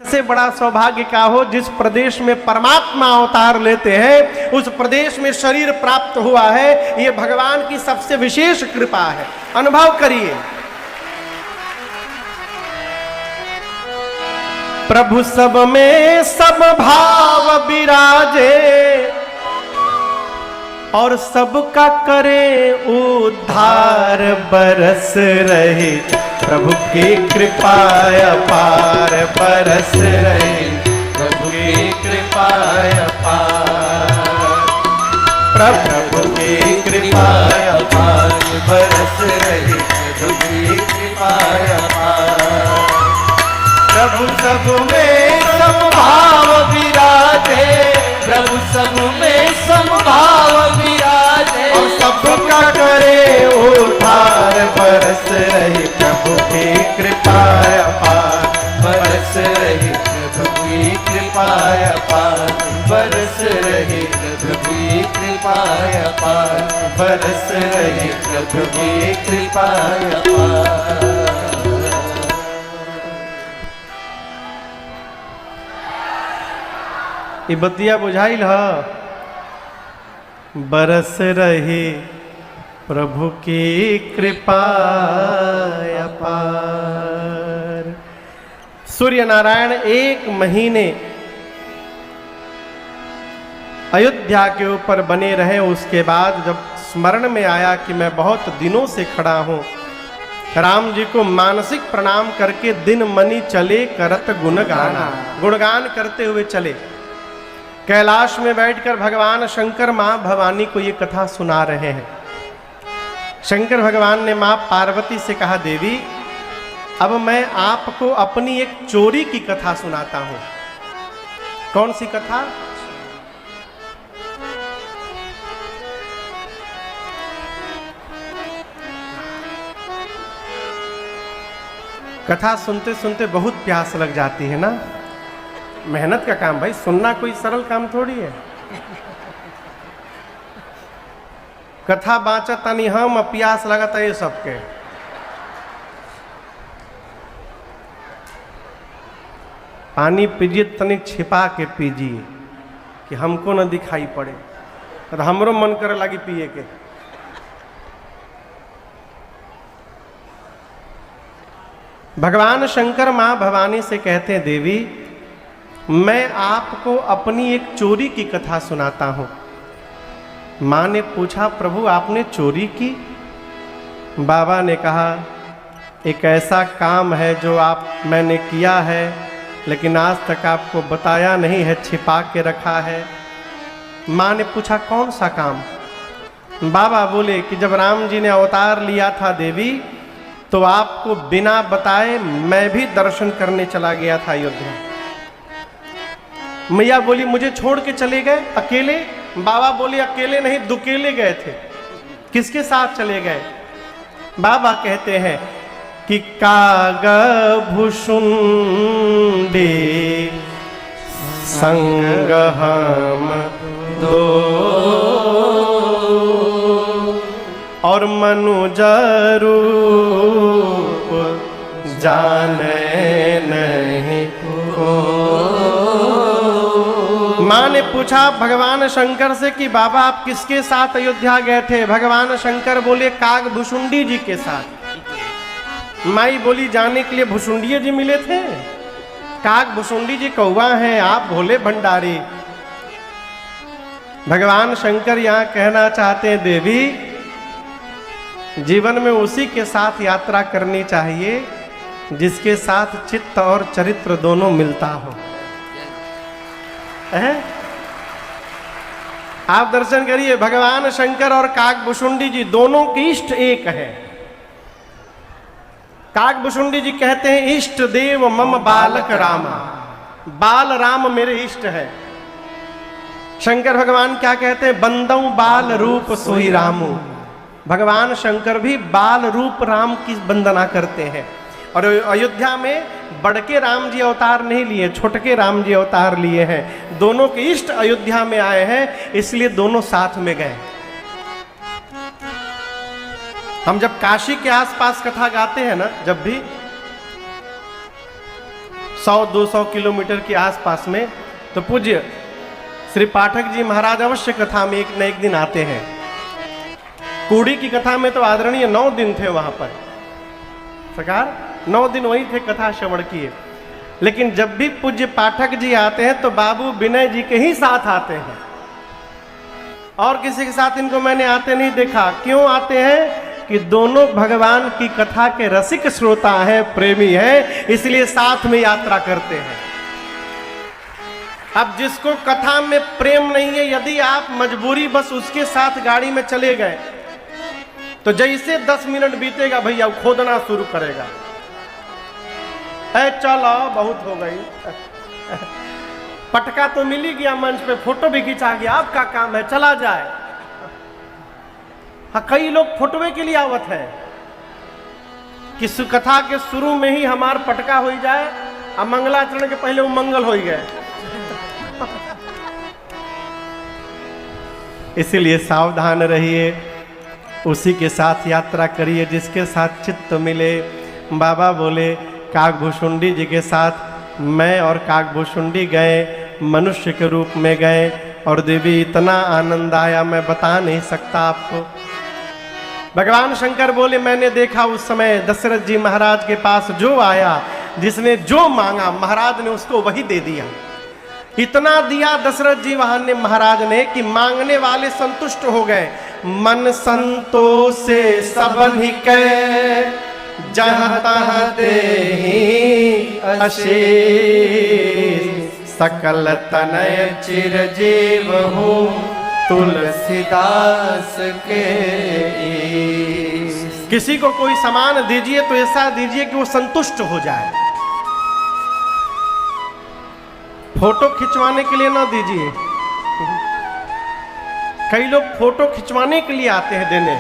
सबसे बड़ा सौभाग्य क्या हो, जिस प्रदेश में परमात्मा अवतार लेते हैं उस प्रदेश में शरीर प्राप्त हुआ है। ये भगवान की सबसे विशेष कृपा है, अनुभव करिए। प्रभु सब में सब भाव विराजे और सबका करे उद्धार बरस रहे। प्रभु की कृपा अपार बरस रहे, प्रभु की कृपा अपार, प्रभु की कृपा अपार बरस रहे, प्रभु की कृपा अपार। प्रभु सब में समभाव विराजे, प्रभु सब में समभाव विराजे और सबका करे उद्धार बरस रही। प्रभु की कृपा अपार बरस रही, प्रभु की कृपा अपार बरस रही, प्रभु की कृपा अपार बरस रही, प्रभु की कृपा अपार। ये बतिया बुझाइल ह, बरस रही प्रभु की कृपा अपार। सूर्य नारायण 1 महीने अयोध्या के ऊपर बने रहे। उसके बाद जब स्मरण में आया कि मैं बहुत दिनों से खड़ा हूं, राम जी को मानसिक प्रणाम करके दिन मनी चले करत गुणगाना, गुणगान करते हुए चले। कैलाश में बैठकर भगवान शंकर मां भवानी को ये कथा सुना रहे हैं। शंकर भगवान ने मां पार्वती से कहा, देवी अब मैं आपको अपनी एक चोरी की कथा सुनाता हूं। कौन सी कथा? कथा सुनते सुनते बहुत प्यास लग जाती है ना। मेहनत का काम भाई, सुनना कोई सरल काम थोड़ी है। कथा बाँचा तनी हम, प्यास लगता ये सबके। पानी पीजिए तनिक छिपा के पीजिए कि हमको न दिखाई पड़े, तो हमरो मन करे लगी पिए के। भगवान शंकर मां भवानी से कहते हैं, देवी मैं आपको अपनी एक चोरी की कथा सुनाता हूं। मां ने पूछा, प्रभु आपने चोरी की? बाबा ने कहा, एक ऐसा काम है जो मैंने किया है लेकिन आज तक आपको बताया नहीं है, छिपा के रखा है। मां ने पूछा, कौन सा काम? बाबा बोले कि जब राम जी ने अवतार लिया था देवी, तो आपको बिना बताए मैं भी दर्शन करने चला गया था अयोध्या। मैया बोली, मुझे छोड़ के चले गए अकेले? बाबा बोले, अकेले नहीं, दुकेले गए थे। किसके साथ चले गए? बाबा कहते हैं कि काग भुषुंडी संग हम दो और मनुजरू जाने नहीं को। मां ने पूछा भगवान शंकर से कि बाबा आप किसके साथ अयोध्या गए थे? भगवान शंकर बोले, काग भुषुंडी जी के साथ। माई बोली, जाने के लिए भुषुंडी जी मिले थे? काग भुषुंडी जी कौवा हैं, आप भोले भंडारी। भगवान शंकर यहां कहना चाहते हैं, देवी जीवन में उसी के साथ यात्रा करनी चाहिए जिसके साथ चित्त और चरित्र दोनों मिलता हो। आप दर्शन करिए, भगवान शंकर और काकभुषुंडी जी दोनों की इष्ट एक है। काकभुषुंडी जी कहते हैं, इष्ट देव मम बालक रामा, बाल राम मेरे इष्ट है। शंकर भगवान क्या कहते हैं? बंदौ बाल रूप सोई रामू। भगवान शंकर भी बाल रूप राम की वंदना करते हैं। और अयोध्या में बड़के राम जी अवतार नहीं लिए, छोटके राम जी अवतार लिए हैं। दोनों के इष्ट अयोध्या में आए हैं, इसलिए दोनों साथ में गए। हम जब काशी के आसपास कथा गाते हैं ना, जब भी 100-200 किलोमीटर के आसपास में। तो पूज्य श्री पाठक जी महाराज अवश्य कथा में एक न एक दिन आते हैं। कूड़ी की कथा में तो आदरणीय 9 दिन थे वहां पर, सरकार 9 दिन वही थे, कथा श्रवण किए। लेकिन जब भी पूज्य पाठक जी आते हैं तो बाबू विनय जी के ही साथ आते हैं, और किसी के साथ इनको मैंने आते नहीं देखा। क्यों आते हैं? कि दोनों भगवान की कथा के रसिक श्रोता हैं, प्रेमी हैं, इसलिए साथ में यात्रा करते हैं। अब जिसको कथा में प्रेम नहीं है, यदि आप मजबूरी बस उसके साथ गाड़ी में चले गए तो जैसे 10 मिनट बीतेगा भैया खोदना शुरू करेगा। चलो बहुत हो गई, पटका तो मिल ही गया, मंच पे फोटो भी खींचा गया, आपका काम है चला जाए। हाँ, कई लोग फोटोवे के लिए आवत है कि कथा के शुरू में ही हमार पटका हो जाए और मंगलाचरण के पहले वो मंगल हो गए। इसीलिए सावधान रहिए, उसी के साथ यात्रा करिए जिसके साथ चित्त मिले। बाबा बोले काकभूषुंडी जी के साथ मैं और काकभूषुंडी गए, मनुष्य के रूप में गए, और देवी इतना आनंद आया मैं बता नहीं सकता आपको। भगवान शंकर बोले मैंने देखा उस समय दशरथ जी महाराज के पास जो आया, जिसने जो मांगा महाराज ने उसको वही दे दिया। इतना दिया दशरथ जी वहां ने महाराज ने कि मांगने वाले संतुष्ट हो गए। मन संतोष से सबन ही कह जहाँ तहाँ देहि आशीष, सकल तनय चिरजीव हूँ तुलसीदास के। किसी को कोई सामान दीजिए तो ऐसा दीजिए कि वो संतुष्ट हो जाए। फोटो खिंचवाने के लिए ना दीजिए। कई लोग फोटो खिंचवाने के लिए आते हैं देने।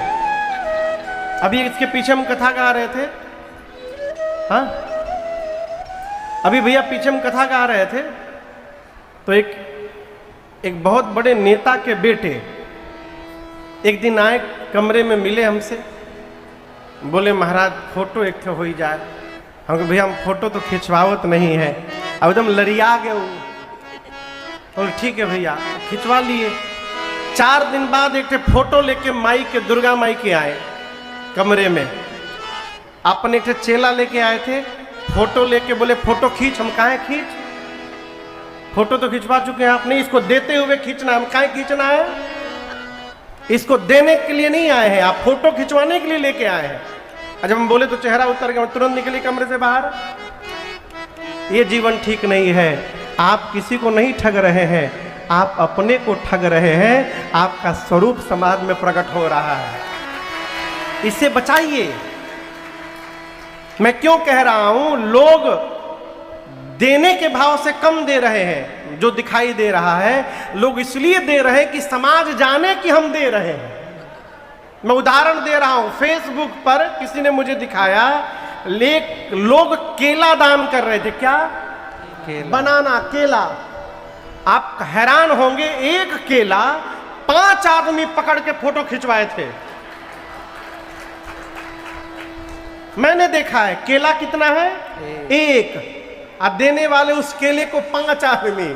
अभी इसके पीछे हम कथा गा रहे थे, हाँ अभी भैया पीछे हम कथा गा रहे थे तो एक बहुत बड़े नेता के बेटे एक दिन आए, कमरे में मिले हमसे, बोले महाराज फोटो एक हो ही जाए। हम कहे भैया हम फोटो तो खिंचवावत नहीं है। अब एकदम लड़िया गए वो, बोले ठीक है भैया खिंचवा लिए। 4 दिन बाद एक फोटो लेके माई के, दुर्गा माई के आए कमरे में। अपने एक चेला लेके आए थे, फोटो लेके बोले फोटो खींच। हम कहाँ खींच, फोटो तो खिंचवा चुके हैं आपने, इसको देते हुए खींचना। हम कहाँ खींचना है, इसको देने के लिए नहीं आए हैं, आप फोटो खिंचवाने के लिए लेके आए हैं। जब हम बोले तो चेहरा उतर गया, तुरंत निकली कमरे से बाहर। ये जीवन ठीक नहीं है। आप किसी को नहीं ठग रहे हैं, आप अपने को ठग रहे हैं। आपका स्वरूप समाज में प्रकट हो रहा है, इससे बचाइए। मैं क्यों कह रहा हूं, लोग देने के भाव से कम दे रहे हैं। जो दिखाई दे रहा है लोग इसलिए दे रहे हैं कि समाज जाने कि हम दे रहे हैं। मैं उदाहरण दे रहा हूं, फेसबुक पर किसी ने मुझे दिखाया, लोग केला दान कर रहे थे। क्या बनाना, केला। आप हैरान होंगे, एक केला 5 आदमी पकड़ के फोटो खिंचवाए थे। मैंने देखा है। केला कितना है? एक। अब देने वाले उस केले को 5 आदमी।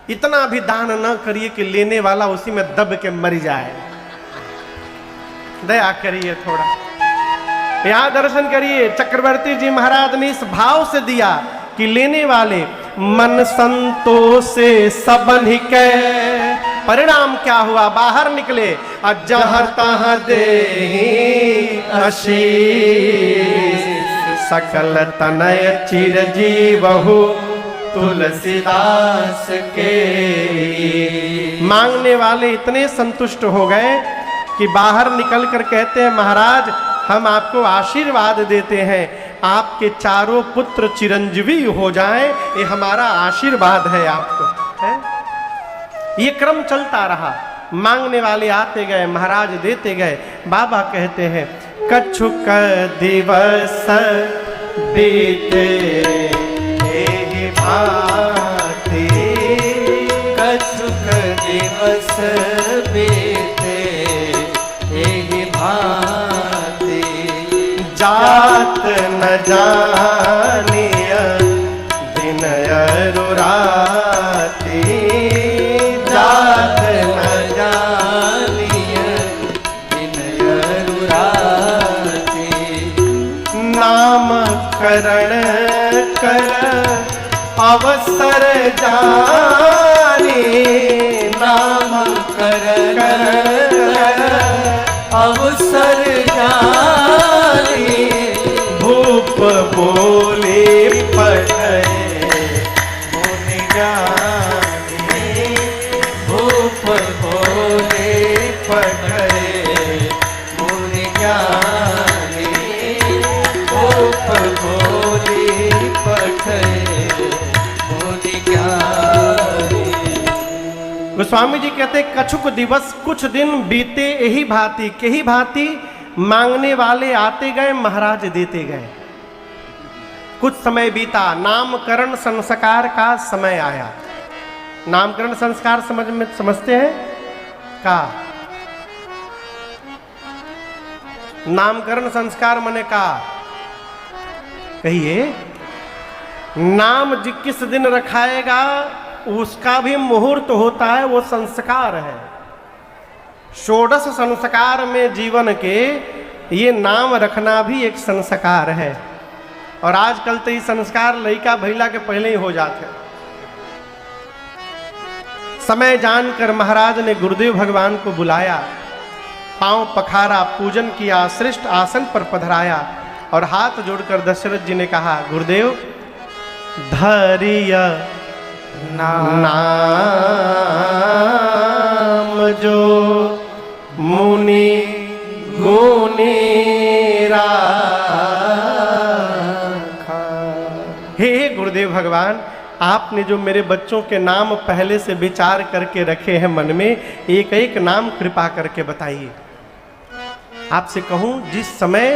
इतना भी दान न करिए कि लेने वाला उसी में दब के मर जाए। दया करिए थोड़ा, यहां दर्शन करिए। चक्रवर्ती जी महाराज ने इस भाव से दिया कि लेने वाले मन संतोष से सबन ही कह। परिणाम क्या हुआ, बाहर निकले और जहाँ तहाँ देहि आशीष, सकल तनय चिरजीव हूँ तुलसीदास के। मांगने वाले इतने संतुष्ट हो गए कि बाहर निकल कर कहते हैं महाराज हम आपको आशीर्वाद देते हैं, आपके चारों पुत्र चिरंजीवी हो जाएं, ये हमारा आशीर्वाद है आपको, है? ये क्रम चलता रहा। मांगने वाले आते गए, महाराज देते गए। बाबा कहते हैं कछुक दिवस बीते एहि भांति, कछुक दिवस बीते एहि भांति, जात न जानिय अरुराती जात न जानिय विनय अरुराती। नामकरण कर अवसर जानी नामकरण कर अवसर जानी। भूप बोले पठे मुनि ज्ञानी भूप बोले पठे मुनि ज्ञानी। भूप बोले पठे मुनि ज्ञानी। गोस्वामी जी कहते कछुक दिवस कुछ दिन बीते यही भांति केही भांति मांगने वाले आते गए महाराज देते गए। कुछ समय बीता, नामकरण संस्कार का समय आया। नामकरण संस्कार समझते हैं का? नामकरण संस्कार माने का कहिए? नाम किस दिन रखाएगा उसका भी मुहूर्त होता है, वो संस्कार है। षोडश संस्कार में जीवन के ये नाम रखना भी एक संस्कार है। और आजकल तो ये संस्कार लड़का भैला के पहले ही हो जाते हैं। समय जानकर महाराज ने गुरुदेव भगवान को बुलाया, पांव पखारा, पूजन किया, श्रेष्ठ आसन पर पधराया और हाथ जोड़कर दशरथ जी ने कहा, गुरुदेव धरिय नाम जो मुनि गुणी राखा। हे गुरुदेव भगवान, आपने जो मेरे बच्चों के नाम पहले से विचार करके रखे हैं मन में, एक एक नाम कृपा करके बताइए। आपसे कहूं, जिस समय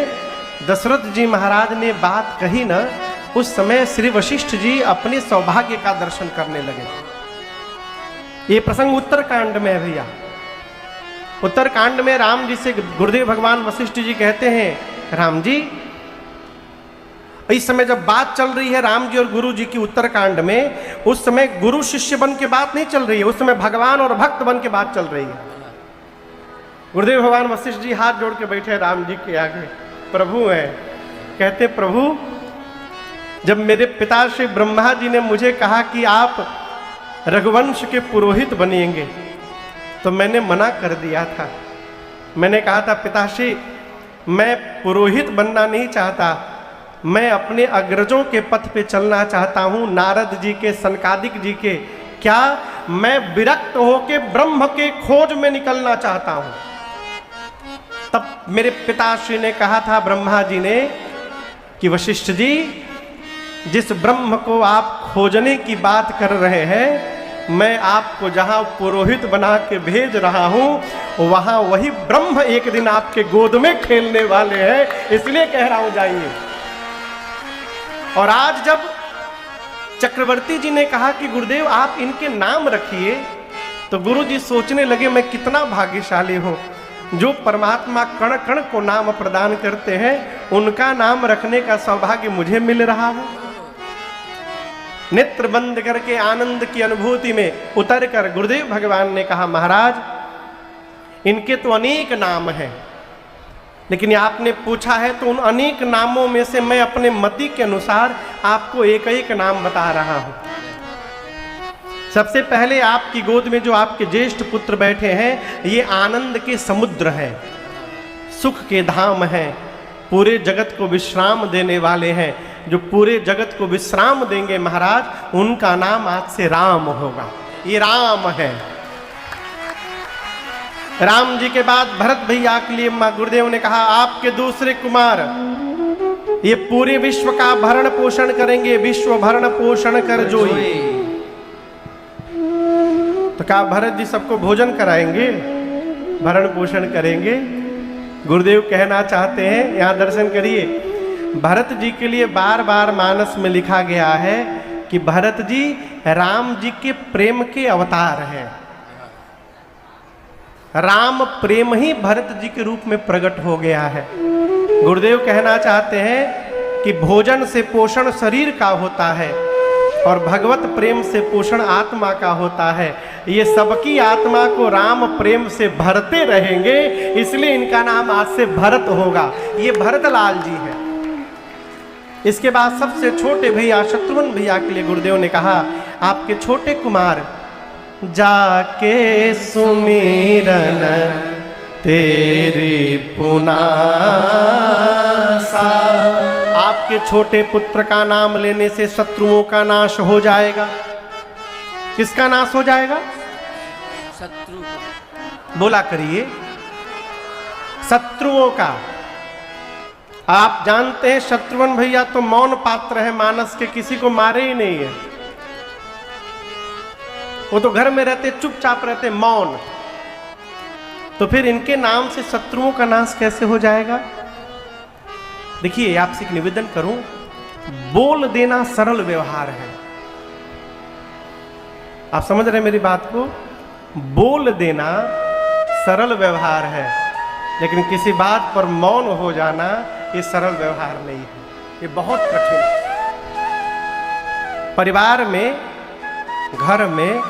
दशरथ जी महाराज ने बात कही ना, उस समय श्री वशिष्ठ जी अपने सौभाग्य का दर्शन करने लगे। ये प्रसंग उत्तरकांड में है भैया। उत्तरकांड में राम जी से गुरुदेव भगवान वशिष्ठ जी कहते हैं, राम जी, इस समय जब बात चल रही है राम जी और गुरु जी की उत्तरकांड में, उस समय गुरु शिष्य बन के बात नहीं चल रही है, उस समय भगवान और भक्त बन के बात चल रही है। गुरुदेव भगवान वशिष्ठ जी हाथ जोड़ के बैठे राम जी के आगे, प्रभु हैं। कहते, प्रभु, जब मेरे पिता श्री ब्रह्मा जी ने मुझे कहा कि आप रघुवंश के पुरोहित बनेंगे, तो मैंने मना कर दिया था। मैंने कहा था, पिताश्री, मैं पुरोहित बनना नहीं चाहता, मैं अपने अग्रजों के पथ पे चलना चाहता हूँ, नारद जी के, सनकादिक जी के। क्या मैं विरक्त होके ब्रह्म के खोज में निकलना चाहता हूँ। तब मेरे पिताश्री ने कहा था, ब्रह्मा जी ने, कि वशिष्ठ जी, जिस ब्रह्म को आप खोजने की बात कर रहे हैं, मैं आपको जहां पुरोहित बना के भेज रहा हूं, वहां वही ब्रह्म एक दिन आपके गोद में खेलने वाले हैं, इसलिए कह रहा हूं जाइए। और आज जब चक्रवर्ती जी ने कहा कि गुरुदेव आप इनके नाम रखिए, तो गुरु जी सोचने लगे, मैं कितना भाग्यशाली हूं, जो परमात्मा कण कण को नाम प्रदान करते हैं, उनका नाम रखने का सौभाग्य मुझे मिल रहा है। नेत्र बंद करके आनंद की अनुभूति में उतर कर गुरुदेव भगवान ने कहा, महाराज, इनके तो अनेक नाम हैं, लेकिन आपने पूछा है तो उन अनेक नामों में से मैं अपने मति के अनुसार आपको एक एक नाम बता रहा हूं। सबसे पहले आपकी गोद में जो आपके ज्येष्ठ पुत्र बैठे हैं, ये आनंद के समुद्र हैं, सुख के धाम हैं, पूरे जगत को विश्राम देने वाले हैं। जो पूरे जगत को विश्राम देंगे महाराज, उनका नाम आज से राम होगा। ये राम है। राम जी के बाद भरत भैया के लिए गुरुदेव ने कहा, आपके दूसरे कुमार ये पूरे विश्व का भरण पोषण करेंगे, विश्व भरण पोषण कर जोई। तो कहा, भरत जी सबको भोजन कराएंगे, भरण पोषण करेंगे। गुरुदेव कहना चाहते हैं, यहां दर्शन करिए, भरत जी के लिए बार बार मानस में लिखा गया है कि भरत जी राम जी के प्रेम के अवतार हैं। राम प्रेम ही भरत जी के रूप में प्रकट हो गया है। गुरुदेव कहना चाहते हैं कि भोजन से पोषण शरीर का होता है, और भगवत प्रेम से पोषण आत्मा का होता है। ये सबकी आत्मा को राम प्रेम से भरते रहेंगे, इसलिए इनका नाम आज से भरत होगा। ये भरतलाल जी है। इसके बाद सबसे छोटे भैया शत्रुघ्न भैया के लिए गुरुदेव ने कहा, आपके छोटे कुमार जाके सुमिरन तेरी पुनासा, आपके छोटे पुत्र का नाम लेने से शत्रुओं का नाश हो जाएगा। किसका नाश हो जाएगा? शत्रु। बोला करिए, शत्रुओं का। आप जानते हैं शत्रुघ्न भैया तो मौन पात्र है, मानस के किसी को मारे ही नहीं है। वो तो घर में रहते, चुपचाप रहते, मौन। तो फिर इनके नाम से शत्रुओं का नाश कैसे हो जाएगा? देखिए, आपसे एक निवेदन करूं, बोल देना सरल व्यवहार है। आप समझ रहे हैं मेरी बात को? बोल देना सरल व्यवहार है, लेकिन किसी बात पर मौन हो जाना ये सरल व्यवहार नहीं है, ये बहुत कठिन है। परिवार में, घर में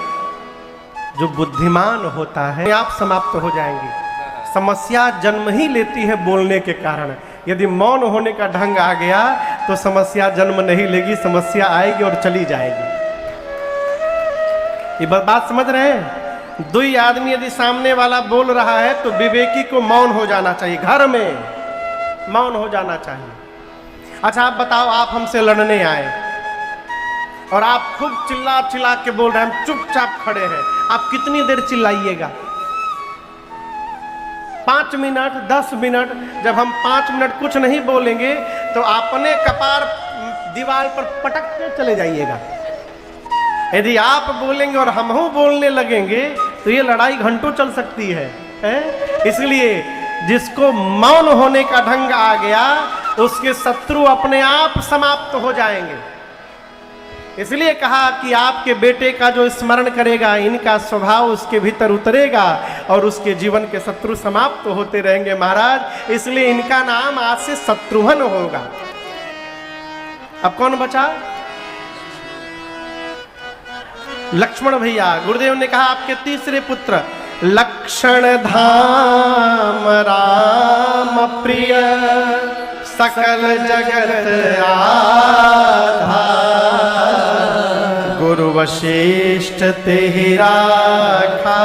जो बुद्धिमान होता है आप समाप्त हो जाएंगे। समस्या जन्म ही लेती है बोलने के कारण। यदि मौन होने का ढंग आ गया तो समस्या जन्म नहीं लेगी, समस्या आएगी और चली जाएगी। ये बात समझ रहे हैं? दो ही आदमी यदि सामने वाला बोल रहा है तो विवेकी को मौन हो जाना चाहिए, घर में मौन हो जाना चाहिए। अच्छा आप बताओ, आप हमसे लड़ने आए और आप खूब चिल्ला चिल्ला के बोल रहे हैं, हम चुपचाप खड़े हैं, आप कितनी देर चिल्लाइएगा? 5 मिनट, 10 मिनट। जब हम 5 मिनट कुछ नहीं बोलेंगे तो अपने कपार दीवार पर पटक के चले जाइएगा। यदि आप बोलेंगे और हम बोलने लगेंगे तो ये लड़ाई घंटों चल सकती है, इसलिए जिसको मौन होने का ढंग आ गया उसके शत्रु अपने आप समाप्त हो जाएंगे। इसलिए कहा कि आपके बेटे का जो स्मरण करेगा, इनका स्वभाव उसके भीतर उतरेगा और उसके जीवन के शत्रु समाप्त होते रहेंगे महाराज। इसलिए इनका नाम आज से शत्रुघ्न होगा। अब कौन बचा? लक्ष्मण भैया। गुरुदेव ने कहा आपके तीसरे पुत्र लक्षण धाम राम प्रिय सकल जगत आधार, गुरु वशिष्ठ तेहि राखा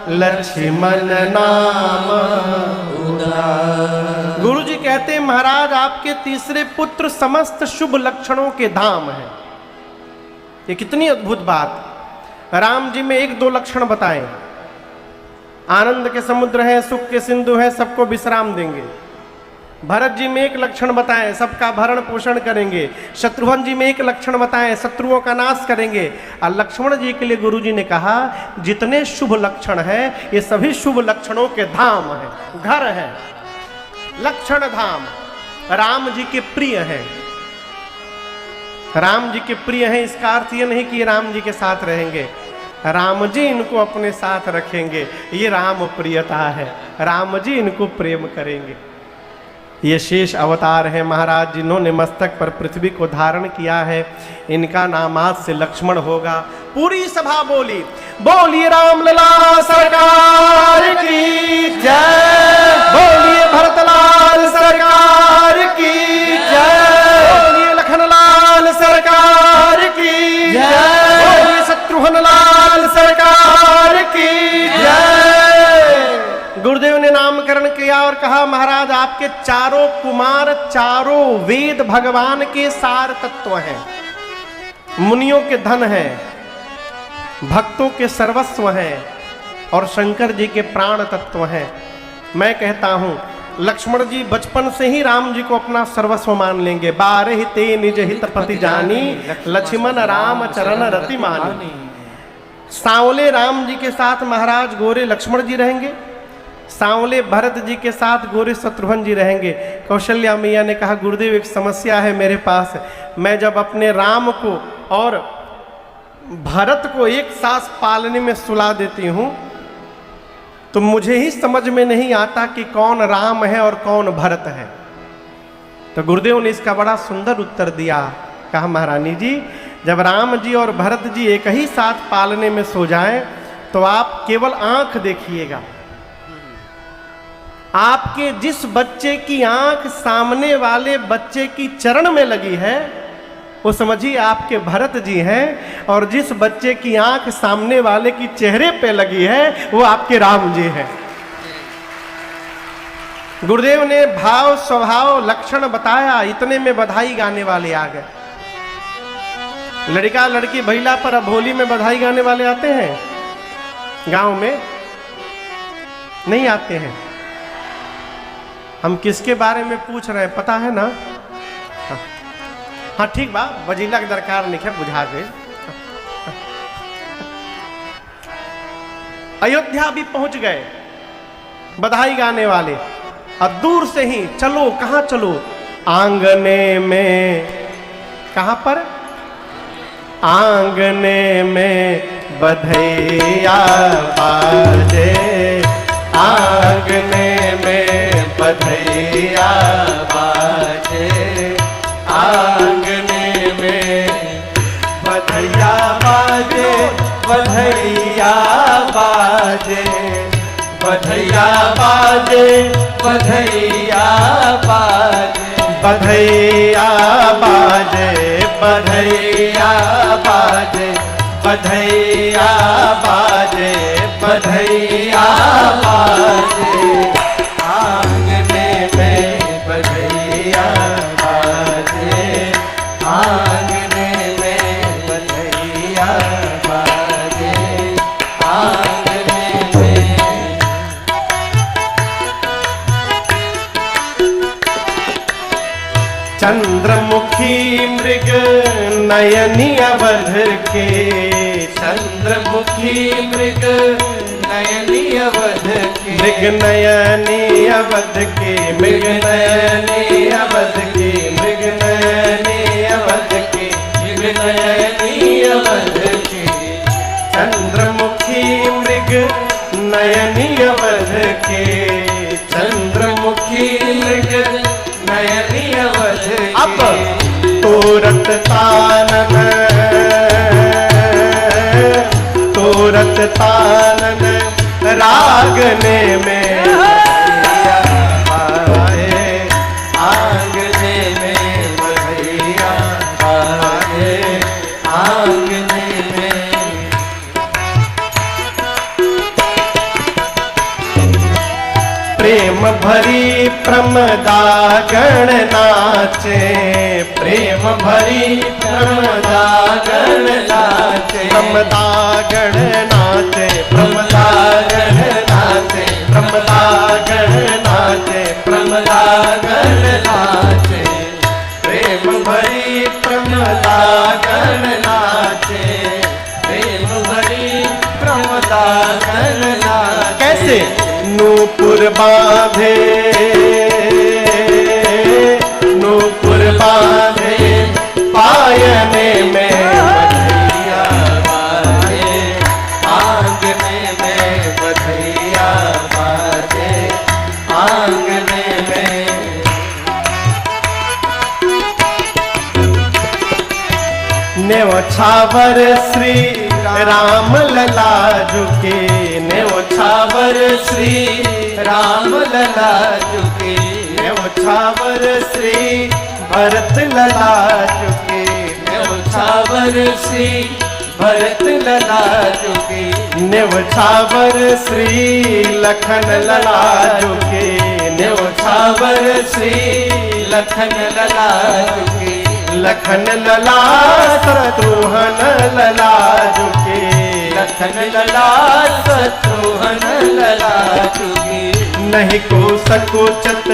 लक्ष्मण नाम उदार। गुरु जी कहते हैं महाराज आपके तीसरे पुत्र समस्त शुभ लक्षणों के धाम है। ये कितनी अद्भुत बात। राम जी में 1-2 लक्षण बताएं। आनंद के समुद्र हैं, सुख के सिंधु हैं, सबको विश्राम देंगे। भरत जी में 1 लक्षण बताएं, सबका भरण पोषण करेंगे। शत्रुघ्न जी में 1 लक्षण बताएं, शत्रुओं का नाश करेंगे। और लक्ष्मण जी के लिए गुरु जी ने कहा जितने शुभ लक्षण हैं ये सभी शुभ लक्षणों के धाम हैं, घर है, लक्षण धाम। राम जी के प्रिय हैं। राम जी के प्रिय हैं इसका अर्थ ये नहीं कि राम जी के साथ रहेंगे, राम जी इनको अपने साथ रखेंगे। ये राम प्रियता है, राम जी इनको प्रेम करेंगे। ये शेष अवतार है महाराज जिन्होंने मस्तक पर पृथ्वी को धारण किया है। इनका नाम आज से लक्ष्मण होगा। पूरी सभा बोली, बोलिए रामलला सरकार की जय, बोलिए भरतलाल सरकार की जय, बोलिए लखनलाल सरकार की जय, बोलिए शत्रुघ्न लाल सरकार की जय। गुरुदेव ने नामकरण किया और कहा महाराज आपके चारों कुमार चारों वेद भगवान के सार तत्व हैं, मुनियों के धन हैं, भक्तों के सर्वस्व हैं और शंकर जी के प्राण तत्व हैं। मैं कहता हूं लक्ष्मण जी बचपन से ही राम जी को अपना सर्वस्व मान लेंगे। 12 ते निज हित पति जानी, लक्ष्मण राम चरण रति मानी। सांवले राम जी के साथ महाराज गोरे लक्ष्मण जी रहेंगे, सांवले भरत जी के साथ गोरे शत्रुघ्न जी रहेंगे। कौशल्या मैया ने कहा गुरुदेव एक समस्या है मेरे पास, मैं जब अपने राम को और भरत को एक साथ पालने में सुला देती हूं तो मुझे ही समझ में नहीं आता कि कौन राम है और कौन भरत है। तो गुरुदेव ने इसका बड़ा सुंदर उत्तर दिया। कहा महारानी जी जब राम जी और भरत जी एक ही साथ पालने में सो जाएं तो आप केवल आंख देखिएगा, आपके जिस बच्चे की आंख सामने वाले बच्चे की चरण में लगी है वो समझिए आपके भरत जी हैं, और जिस बच्चे की आंख सामने वाले की चेहरे पे लगी है वो आपके राम जी हैं। गुरुदेव ने भाव स्वभाव लक्षण बताया, इतने में बधाई गाने वाले आ गए। लड़का लड़की भैला पर अब होली में बधाई गाने वाले आते हैं? गांव में नहीं आते हैं। हम किसके बारे में पूछ रहे हैं पता है ना? हाँ ठीक बा, वजीला के दरकार नहीं है, बुझा गए। अयोध्या भी पहुंच गए बधाई गाने वाले। अब दूर से ही चलो, कहां चलो? आंगने में। कहां पर? आंगने में बधैया बाजे, आंगने में बधैया बाजे, आंगने में बधैया बाजे, बधैया बाजे, बधैया बाजे, बधैया बाजे, बधैया बाजे, बधैया बाजे, बधैया बाजे, बधैया बाजे, आंगने में बधैया बाजे, आंगने में बधैया बाजे, आंगने में। चंद्रमुखी मृग नयनी अवध के, चंद्रमुखी मृग नयनी अवध के, मृग नयनी अवध के, मृग नयनी अवध के, मृग नयनी अवध के, मृग नयनी अवध के, चंद्रमुखी मृग नयनी अवध के, चंद्रमुखी मृग नयनी अवध के। अब तोरत तानन, तोरत तानन रागने में बधैया बाजे, आंगने में बधैया बाजे, आंगने में। प्रेम भरी प्रमदा गण नाचे, प्रेम भरी प्रमदा गण नाचे, प्रमदा गण नाचे, प्रमदा गण नाचे, प्रमदा गण नाचे, प्रमदा गण नाचे, प्रेम भरी प्रमदा गण नाचे, प्रेम भरी प्रमदा गण नाचे। कैसे? नूपुर बांधे, नूपुर बांधे पायने में बधैया बाजे, आंगने में बधैया बाजे, आंगने में। न्योछावर श्री राम लला झुके, न्योछावर श्री राम लला झुके, न्योछावर श्री भरत लला झुके, न्योछावर श्री भरत लला झुके, न्योछावर श्री लखन लला झुके, न्योछावर श्री लखन लला झुके, लखन लला शत्रुघ्न लला झुके, लखन लला शत्रुघ्न लला झुके। नहीं को सकुचत,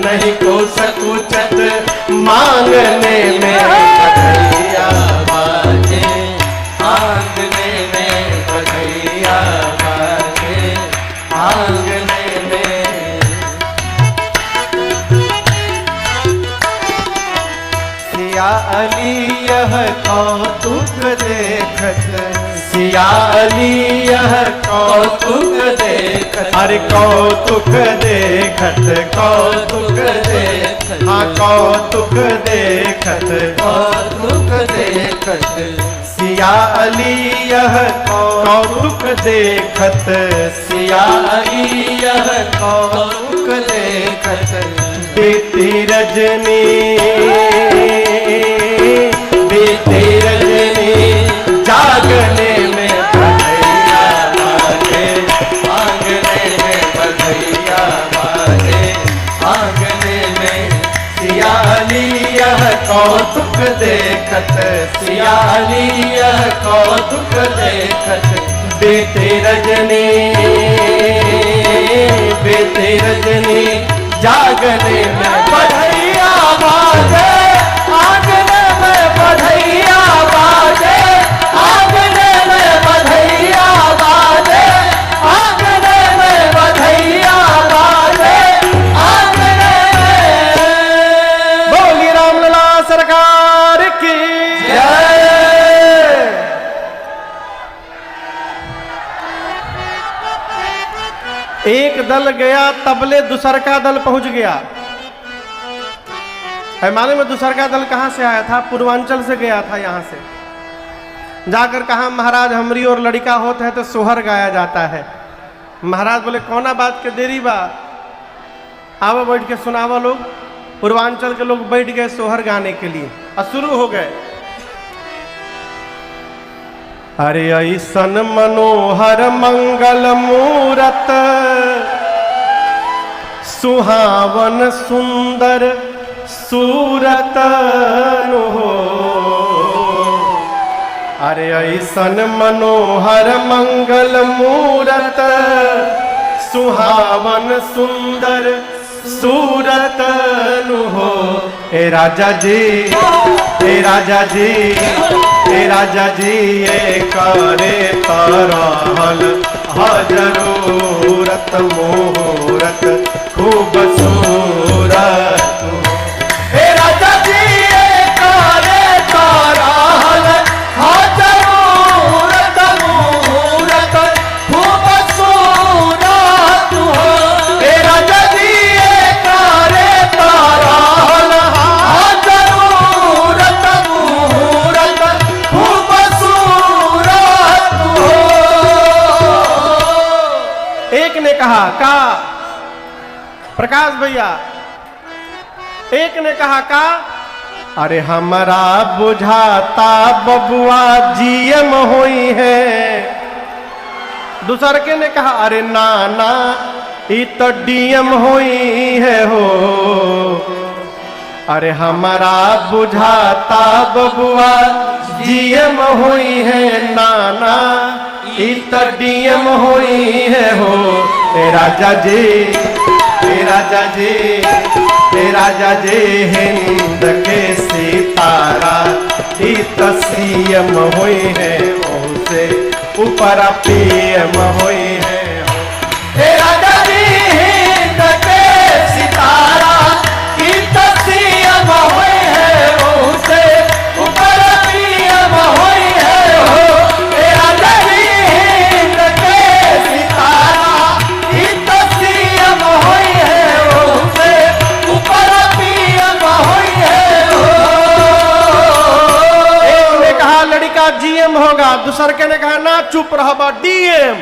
नहीं को सकुचत मांगने में बधैया बाजे, आंगने में बधैया बाजे, आंगने में। सिया अली यह कौतुक देखत, सिया अली यह कौतुक देखत, अरे कौतुक देखत, कौतुक देखत, हाँ कौतुक देखत, कौतुक देखत, सिया अली यह कौतुक देखत, सिया अली यह कौतुक देखत, बीती रजनी, बीती रजनी जागने में बधैया बाजे, आंगने में बधैया बाजे, आंगने में सिया अली यह कौतुक देखत, सिया अली यह कौतुक देखत, बीती रजनी, बीती रजनी जागने में बधैया बाजे, आंगने में बधैया बाजे, आंगने में बधैया बाजे, आंगने में बधैया बाजे, आंगने में। बोली रामलला सरकार की जय। एक दल गया तबले दूसर का दल पहुंच गया। है मालूम है दूसर का दल कहां से आया था? पूर्वांचल से गया था। यहां से जाकर कहा महाराज हमरी और लड़का होता है तो सोहर गाया जाता है। महाराज बोले कौना बात के देरी बा, आवा बैठ के सुनावा। लोग पूर्वांचल के लोग बैठ गए सोहर गाने के लिए और शुरू हो गए। अरे ऐसन मनोहर मंगल मूरत, सुहावन सुंदर सूरत हो। अरे ऐसन मनोहर मंगल मूरत, सुहावन सुंदर सूरत हो। ए राजा जी, ए राजा जी, ए राजा जी ये करे तरहल जरूरत मुहूर्त खूबसूरत। हे राजा जी ये करे तरहल जरूरत मुहूर्त खूबसूरत हो। हे राजा जी ये करे तरहल जरूरत मुहूर्त खूबसूरत हो। एक ने कहा का प्रकाश भैया, एक ने कहा का अरे हमारा बुझाता बबुआ जीएम हुई है। दूसर के ने कहा अरे नाना ये तो डीएम हुई है हो। अरे हमारा बुझाता बबुआ जीएम हुई है, नाना ये तो डीएम हुई है हो। ए राजा जी, ए राजा जी, ए राजा जी हिंद के सितारा ई तो सीएम हुई है, उनसे ऊपर पीएम हुई है। हे राजा जी हिंद के सितारा की तसीम हुई है, उसे ऊपर पीएम हुई है हो। हे राजा जी हिंद के सितारा की तसीम हुई है, उसे ऊपर पीएम हुई है हो। एक ने कहा लड़का जीएम होगा, दूसर के ने कहा ना चुप रहो डीएम।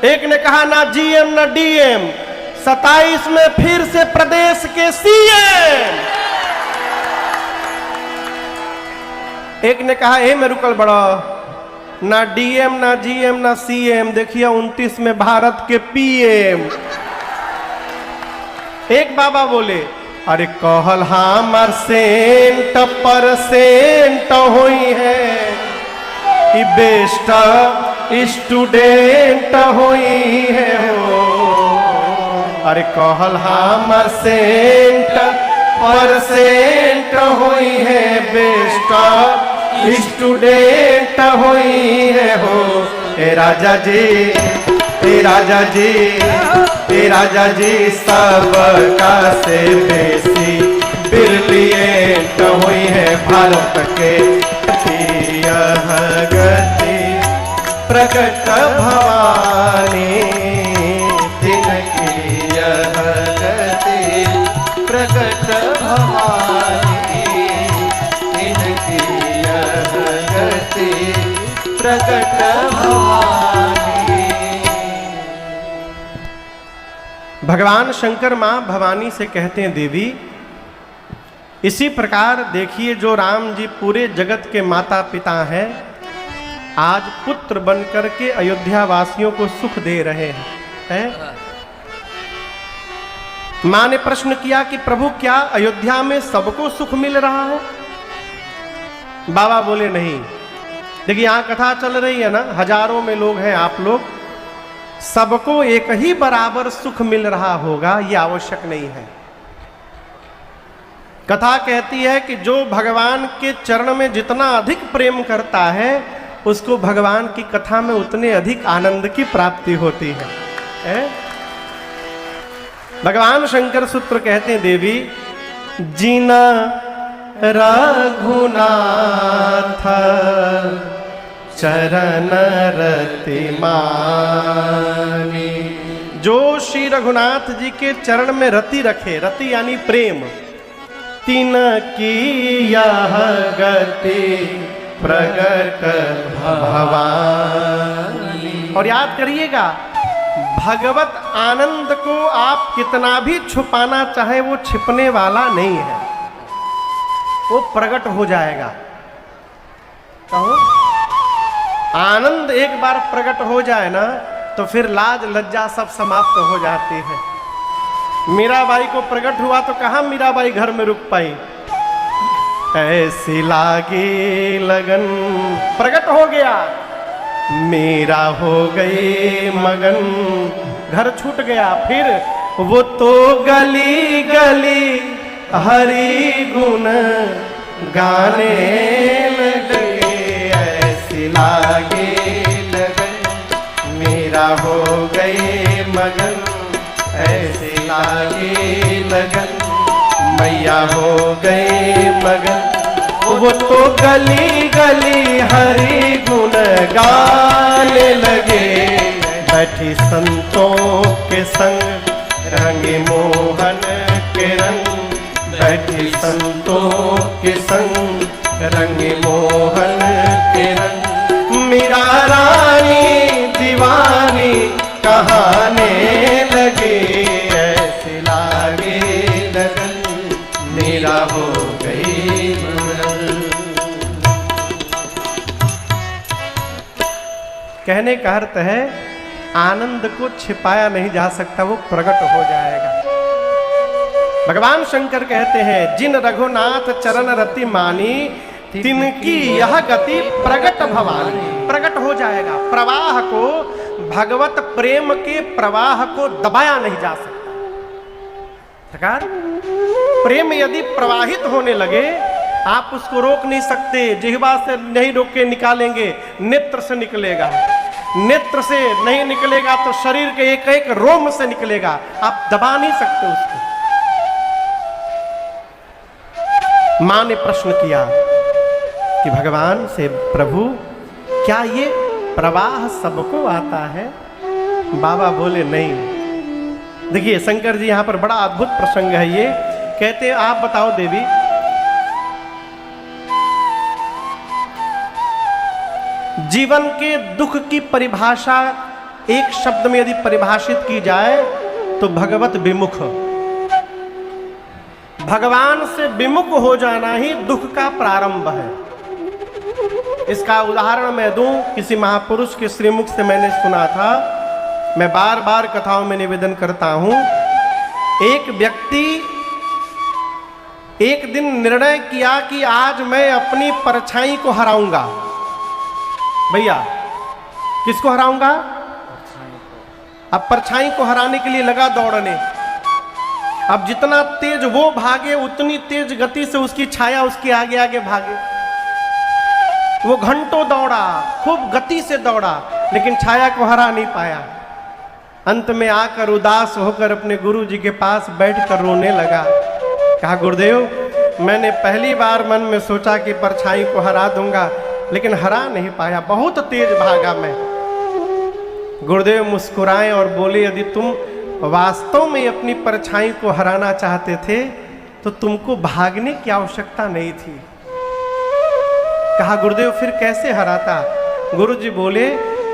एक ने कहा ना जीएम ना डीएम, 27 में फिर से प्रदेश के सीएम। एक ने कहा ए में रुकल बड़ा, ना डीएम ना जीएम ना सीएम, देखिए 29 में भारत के पीएम। एक बाबा बोले अरे कहल हमर सेंट परसेंट हुई है, कि बेस्ट स्टूडेंट हुई है हो। अरे कहल हमर सेंट परसेंट हुई है, बेस्ट स्टूडेंट हुई है हो। ए राजा जी, ए राजा जी, ए राजा जी सबका से बेसी ब्रिलियंट हुई है भारत के यह गति। प्रकट भवानी तिनकी यह गति प्रकट भवानी इनकी यह गति प्रकट भवानी। भगवान शंकर मां भवानी से कहते हैं देवी इसी प्रकार देखिए जो राम जी पूरे जगत के माता पिता हैं आज पुत्र बनकर के अयोध्या वासियों को सुख दे रहे हैं। मां ने प्रश्न किया कि प्रभु क्या अयोध्या में सबको सुख मिल रहा है? बाबा बोले नहीं। देखिए यहां कथा चल रही है ना, हजारों में लोग हैं आप लोग, सबको एक ही बराबर सुख मिल रहा होगा ये आवश्यक नहीं है। कथा कहती है कि जो भगवान के चरण में जितना अधिक प्रेम करता है उसको भगवान की कथा में उतने अधिक आनंद की प्राप्ति होती है? भगवान शंकर सूत्र कहते हैं देवी जीना रघुनाथ चरण रति मानी। जो श्री रघुनाथ जी के चरण में रति रखे, रति यानी प्रेम, तिन की यह गति प्रकट भवानी। और याद करिएगा भगवत आनंद को आप कितना भी छुपाना चाहे वो छिपने वाला नहीं है, वो प्रकट हो जाएगा। कहो आनंद एक बार प्रकट हो जाए ना तो फिर लाज लज्जा सब समाप्त हो जाती है। मीराबाई को प्रकट हुआ तो कहाँ मीराबाई घर में रुक पाई, ऐसी लागी लगन, प्रकट हो गया, मीरा हो गई मगन, घर छूट गया। फिर वो तो गली गली हरि गुण गाने लगे, ऐसी लागे लगन, मीरा हो गई मगन, ऐसी लागे लगन, मैया हो गए मगन। वो तो गली गली हरि गुण गाने लगे, बैठी संतों के संग रंगे मोहन के रंग, बैठी संतों के संग रंगे मोहन के रंग। मीरा रानी दीवानी कहाने लगे, ऐसे लागे लगन, मीरा हो गई मगन। कहने का अर्थ है आनंद को छिपाया नहीं जा सकता, वो प्रकट हो जाएगा। भगवान शंकर कहते हैं जिन रघुनाथ चरण रति मानी, तिनकी यह गति प्रकट भवानी, प्रकट हो जाएगा। प्रवाह को, भगवत प्रेम के प्रवाह को दबाया नहीं जा सकता। सरकार प्रेम यदि प्रवाहित होने लगे आप उसको रोक नहीं सकते, जिह्वा से नहीं रोक के निकालेंगे, नेत्र से निकलेगा, नेत्र से नहीं निकलेगा तो शरीर के एक एक रोम से निकलेगा, आप दबा नहीं सकते उसको। मां ने प्रश्न किया कि भगवान से प्रभु क्या ये प्रवाह सबको आता है? बाबा बोले नहीं। देखिए शंकर जी यहां पर बड़ा अद्भुत प्रसंग है ये। कहते हैं आप बताओ देवी, जीवन के दुख की परिभाषा एक शब्द में यदि परिभाषित की जाए तो भगवत विमुख, भगवान से विमुख हो जाना ही दुख का प्रारंभ है। इसका उदाहरण मैं दूं, किसी महापुरुष के श्रीमुख से मैंने सुना था, मैं बार बार कथाओं में निवेदन करता हूं। एक व्यक्ति एक दिन निर्णय किया कि आज मैं अपनी परछाई को हराऊंगा। भैया किसको हराऊंगा? अब परछाई को हराने के लिए लगा दौड़ने। अब जितना तेज वो भागे उतनी तेज गति से उसकी छाया उसके आगे आगे भागे। वो घंटों दौड़ा, खूब गति से दौड़ा, लेकिन छाया को हरा नहीं पाया। अंत में आकर उदास होकर अपने गुरु जी के पास बैठकर रोने लगा। कहा गुरुदेव मैंने पहली बार मन में सोचा कि परछाई को हरा दूंगा, लेकिन हरा नहीं पाया, बहुत तेज भागा मैं। गुरुदेव मुस्कुराए और बोले, यदि तुम वास्तव में अपनी परछाई को हराना चाहते थे तो तुमको भागने की आवश्यकता नहीं थी। कहा, गुरुदेव फिर कैसे हराता? गुरुजी बोले,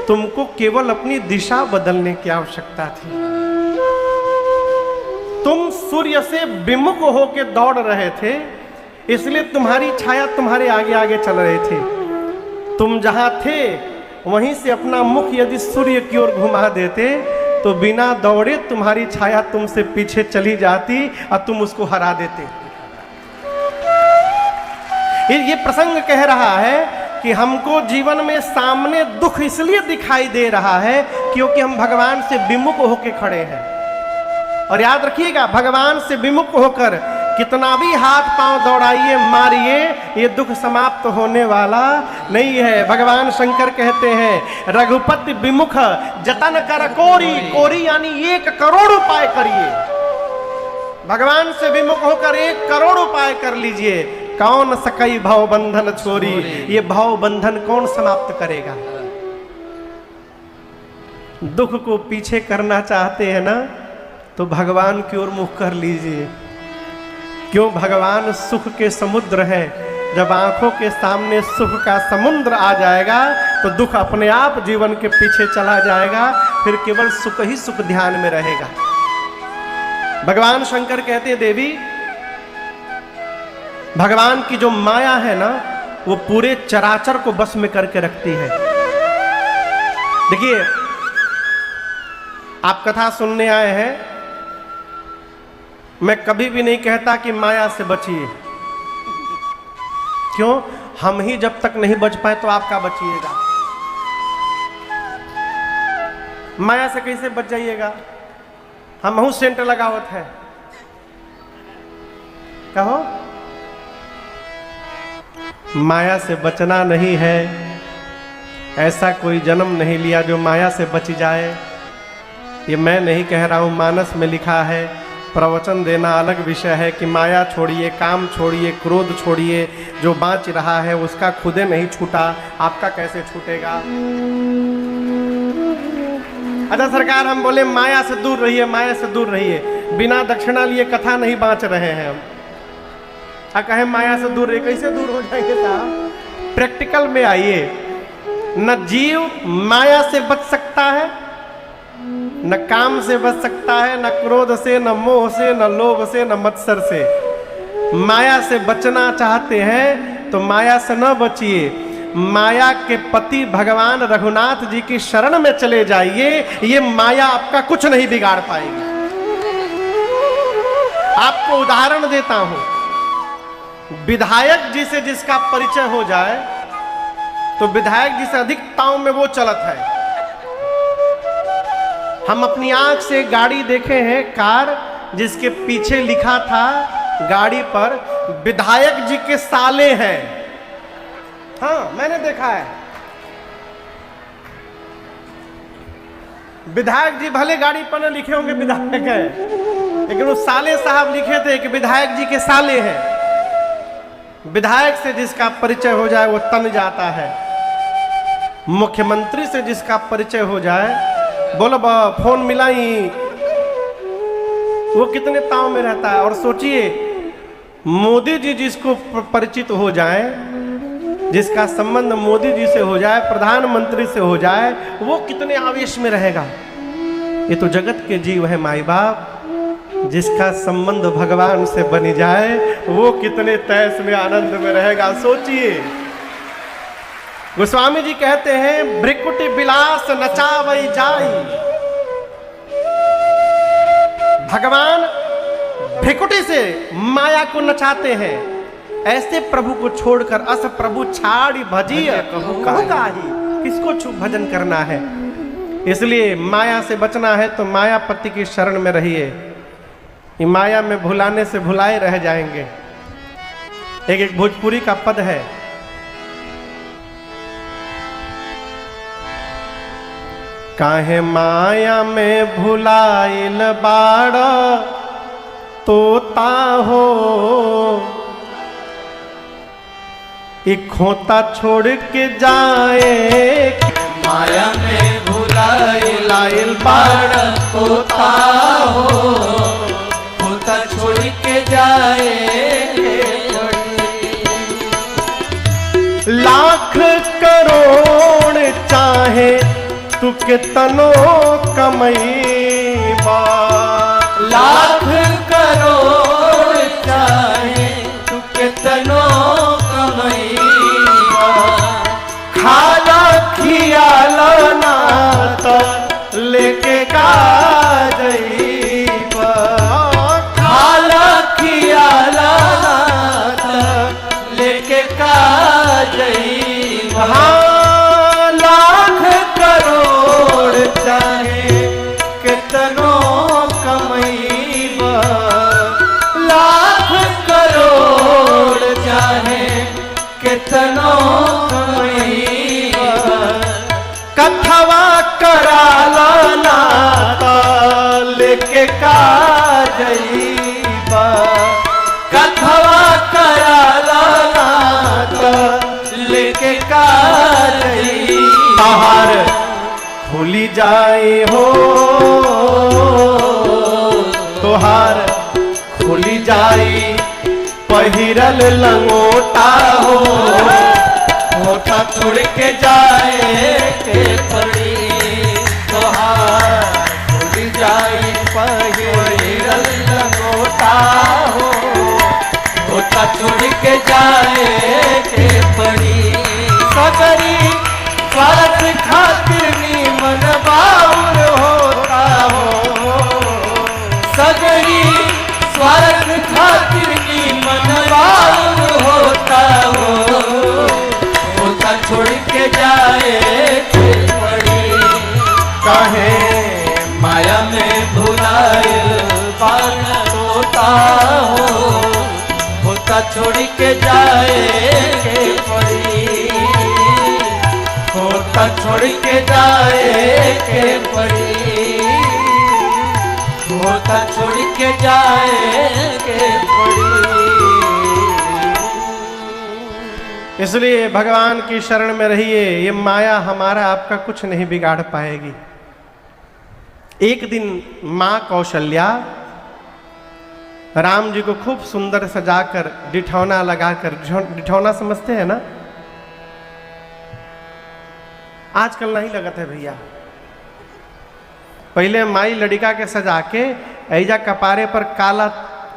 तुमको केवल अपनी दिशा बदलने की आवश्यकता थी। तुम सूर्य से विमुख होकर दौड़ रहे थे, इसलिए तुम्हारी छाया तुम्हारे आगे आगे चल रहे थे। तुम जहां थे वहीं से अपना मुख यदि सूर्य की ओर घुमा देते तो बिना दौड़े तुम्हारी छाया तुमसे पीछे चली जाती और तुम उसको हरा देते। ये प्रसंग कह रहा है कि हमको जीवन में सामने दुख इसलिए दिखाई दे रहा है क्योंकि हम भगवान से विमुख होकर खड़े हैं। और याद रखिएगा, भगवान से विमुख होकर कितना भी हाथ पांव दौड़ाइए, मारिए, ये दुख समाप्त होने वाला नहीं है। भगवान शंकर कहते हैं, रघुपति विमुख जतन कर कोरी, कोरी यानी 1 करोड़ उपाय करिए। भगवान से विमुख होकर 1 करोड़ उपाय कर लीजिए, कौन सकई भव बंधन छोरी। ये भव बंधन कौन समाप्त करेगा? दुख को पीछे करना चाहते हैं ना, तो भगवान की ओर मुख कर लीजिए। क्यों? भगवान सुख के समुद्र है। जब आंखों के सामने सुख का समुद्र आ जाएगा तो दुख अपने आप जीवन के पीछे चला जाएगा, फिर केवल सुख ही सुख ध्यान में रहेगा। भगवान शंकर कहते हैं, देवी, भगवान की जो माया है ना, वो पूरे चराचर को बस में करके रखती है। देखिए, आप कथा सुनने आए हैं, मैं कभी भी नहीं कहता कि माया से बचिए। क्यों? हम ही जब तक नहीं बच पाए तो आप क्या बचिएगा? माया से कैसे बच जाइएगा? हम सेंट लगावत है, कहो। माया से बचना नहीं है, ऐसा कोई जन्म नहीं लिया जो माया से बच जाए। ये मैं नहीं कह रहा हूं, मानस में लिखा है। प्रवचन देना अलग विषय है कि माया छोड़िए, काम छोड़िए, क्रोध छोड़िए, जो बाँच रहा है उसका खुदे नहीं छूटा, आपका कैसे छूटेगा? अच्छा सरकार, हम बोले माया से दूर रहिए, माया से दूर रहिए, बिना दक्षिणा लिए कथा नहीं बाँच रहे हैं हम। कहें माया से दूर रहिए, कैसे दूर हो जाएंगे साहब? प्रैक्टिकल में आइए। न जीव माया से बच सकता है, न काम से बच सकता है, न क्रोध से, न मोह से, न लोभ से, न मत्सर से। माया से बचना चाहते हैं तो माया से न बचिए, माया के पति भगवान रघुनाथ जी की शरण में चले जाइए। ये माया आपका कुछ नहीं बिगाड़ पाएगी। आपको उदाहरण देता हूं, विधायक जी से जिसका परिचय हो जाए तो विधायक जी से अधिकताओं में वो चलत है। हम अपनी आंख से गाड़ी देखे हैं, कार, जिसके पीछे लिखा था गाड़ी पर विधायक जी के साले हैं। हाँ, मैंने देखा है। विधायक जी भले गाड़ी पर न लिखे होंगे विधायक है, लेकिन वो साले साहब लिखे थे कि विधायक जी के साले हैं। विधायक से जिसका परिचय हो जाए वो तन जाता है। मुख्यमंत्री से जिसका परिचय हो जाए, बोलो फोन मिलाई, वो कितने ताव में रहता है। और सोचिए, मोदी जी जिसको परिचित हो जाए, जिसका संबंध मोदी जी से हो जाए, प्रधानमंत्री से हो जाए, वो कितने आवेश में रहेगा। ये तो जगत के जीव है माई बाप। जिसका संबंध भगवान से बन जाए वो कितने तैस में आनंद में रहेगा, सोचिए। गोस्वामी जी कहते हैं, भ्रिकुटि विलास नचावई जाई। भगवान भ्रिकुटि से माया को नचाते हैं। ऐसे प्रभु को छोड़कर अस प्रभु छाड़ी भजिय कहू काही, किसको भजन करना है? इसलिए माया से बचना है तो मायापति की शरण में रहिए। माया में भुलाने से भुलाए रह जाएंगे। एक भोजपुरी का पद है, काहे माया में भुलाइल बाड़ा तोता हो, खोता छोड़ के जाए माया में भुला लाइल बाण तोता हो, तोता छोड़ के जाए लाख करोड़ चाहे तू कितनो कमईबा, लाख करोड़ चाहे तू कितनो कमईबा, खाला खियाला ना तो लेके का जईबा, खाला खियाला ना तो लेके का जईबा। हाँ, लाख करोड़ चाहे कितनो कमईबा, लाख करोड़ चाहे कितनो कमईबा, कथवा कराला ना तो लेके का जईबा, कथवा कराला ना तो लेके का जईबा। बाहर खुली जाए हो तोहार खुली जाई पहिरल लंगोटा हो, मोटा छोड़ के जाए के पड़ी, तोहार खुल जाई पहिरल लंगोटा हो, मोटा छोड़ के जाए के पड़ी। सगरी स्वार्थ खातिर नीमन बाउर होता हो, सगरी स्वार्थ खातिर नीमन बाउर होता हो, होता छोड़ के जाए के पड़ी। काहे माया में भुलाइल बाण होता हो, होता छोड़ के जाए के पड़ी, होता छोड़ के जाए के पड़ी, होता छोड़ के जाए के पड़ी। इसलिए भगवान की शरण में रहिए, ये माया हमारा आपका कुछ नहीं बिगाड़ पाएगी। एक दिन माँ कौशल्या राम जी को खूब सुंदर सजाकर डिठौना लगाकर, डिठौना समझते हैं ना, आजकल नहीं लगत है भैया, पहले माई लड़का के सजा के ऐजा कपारे पर काला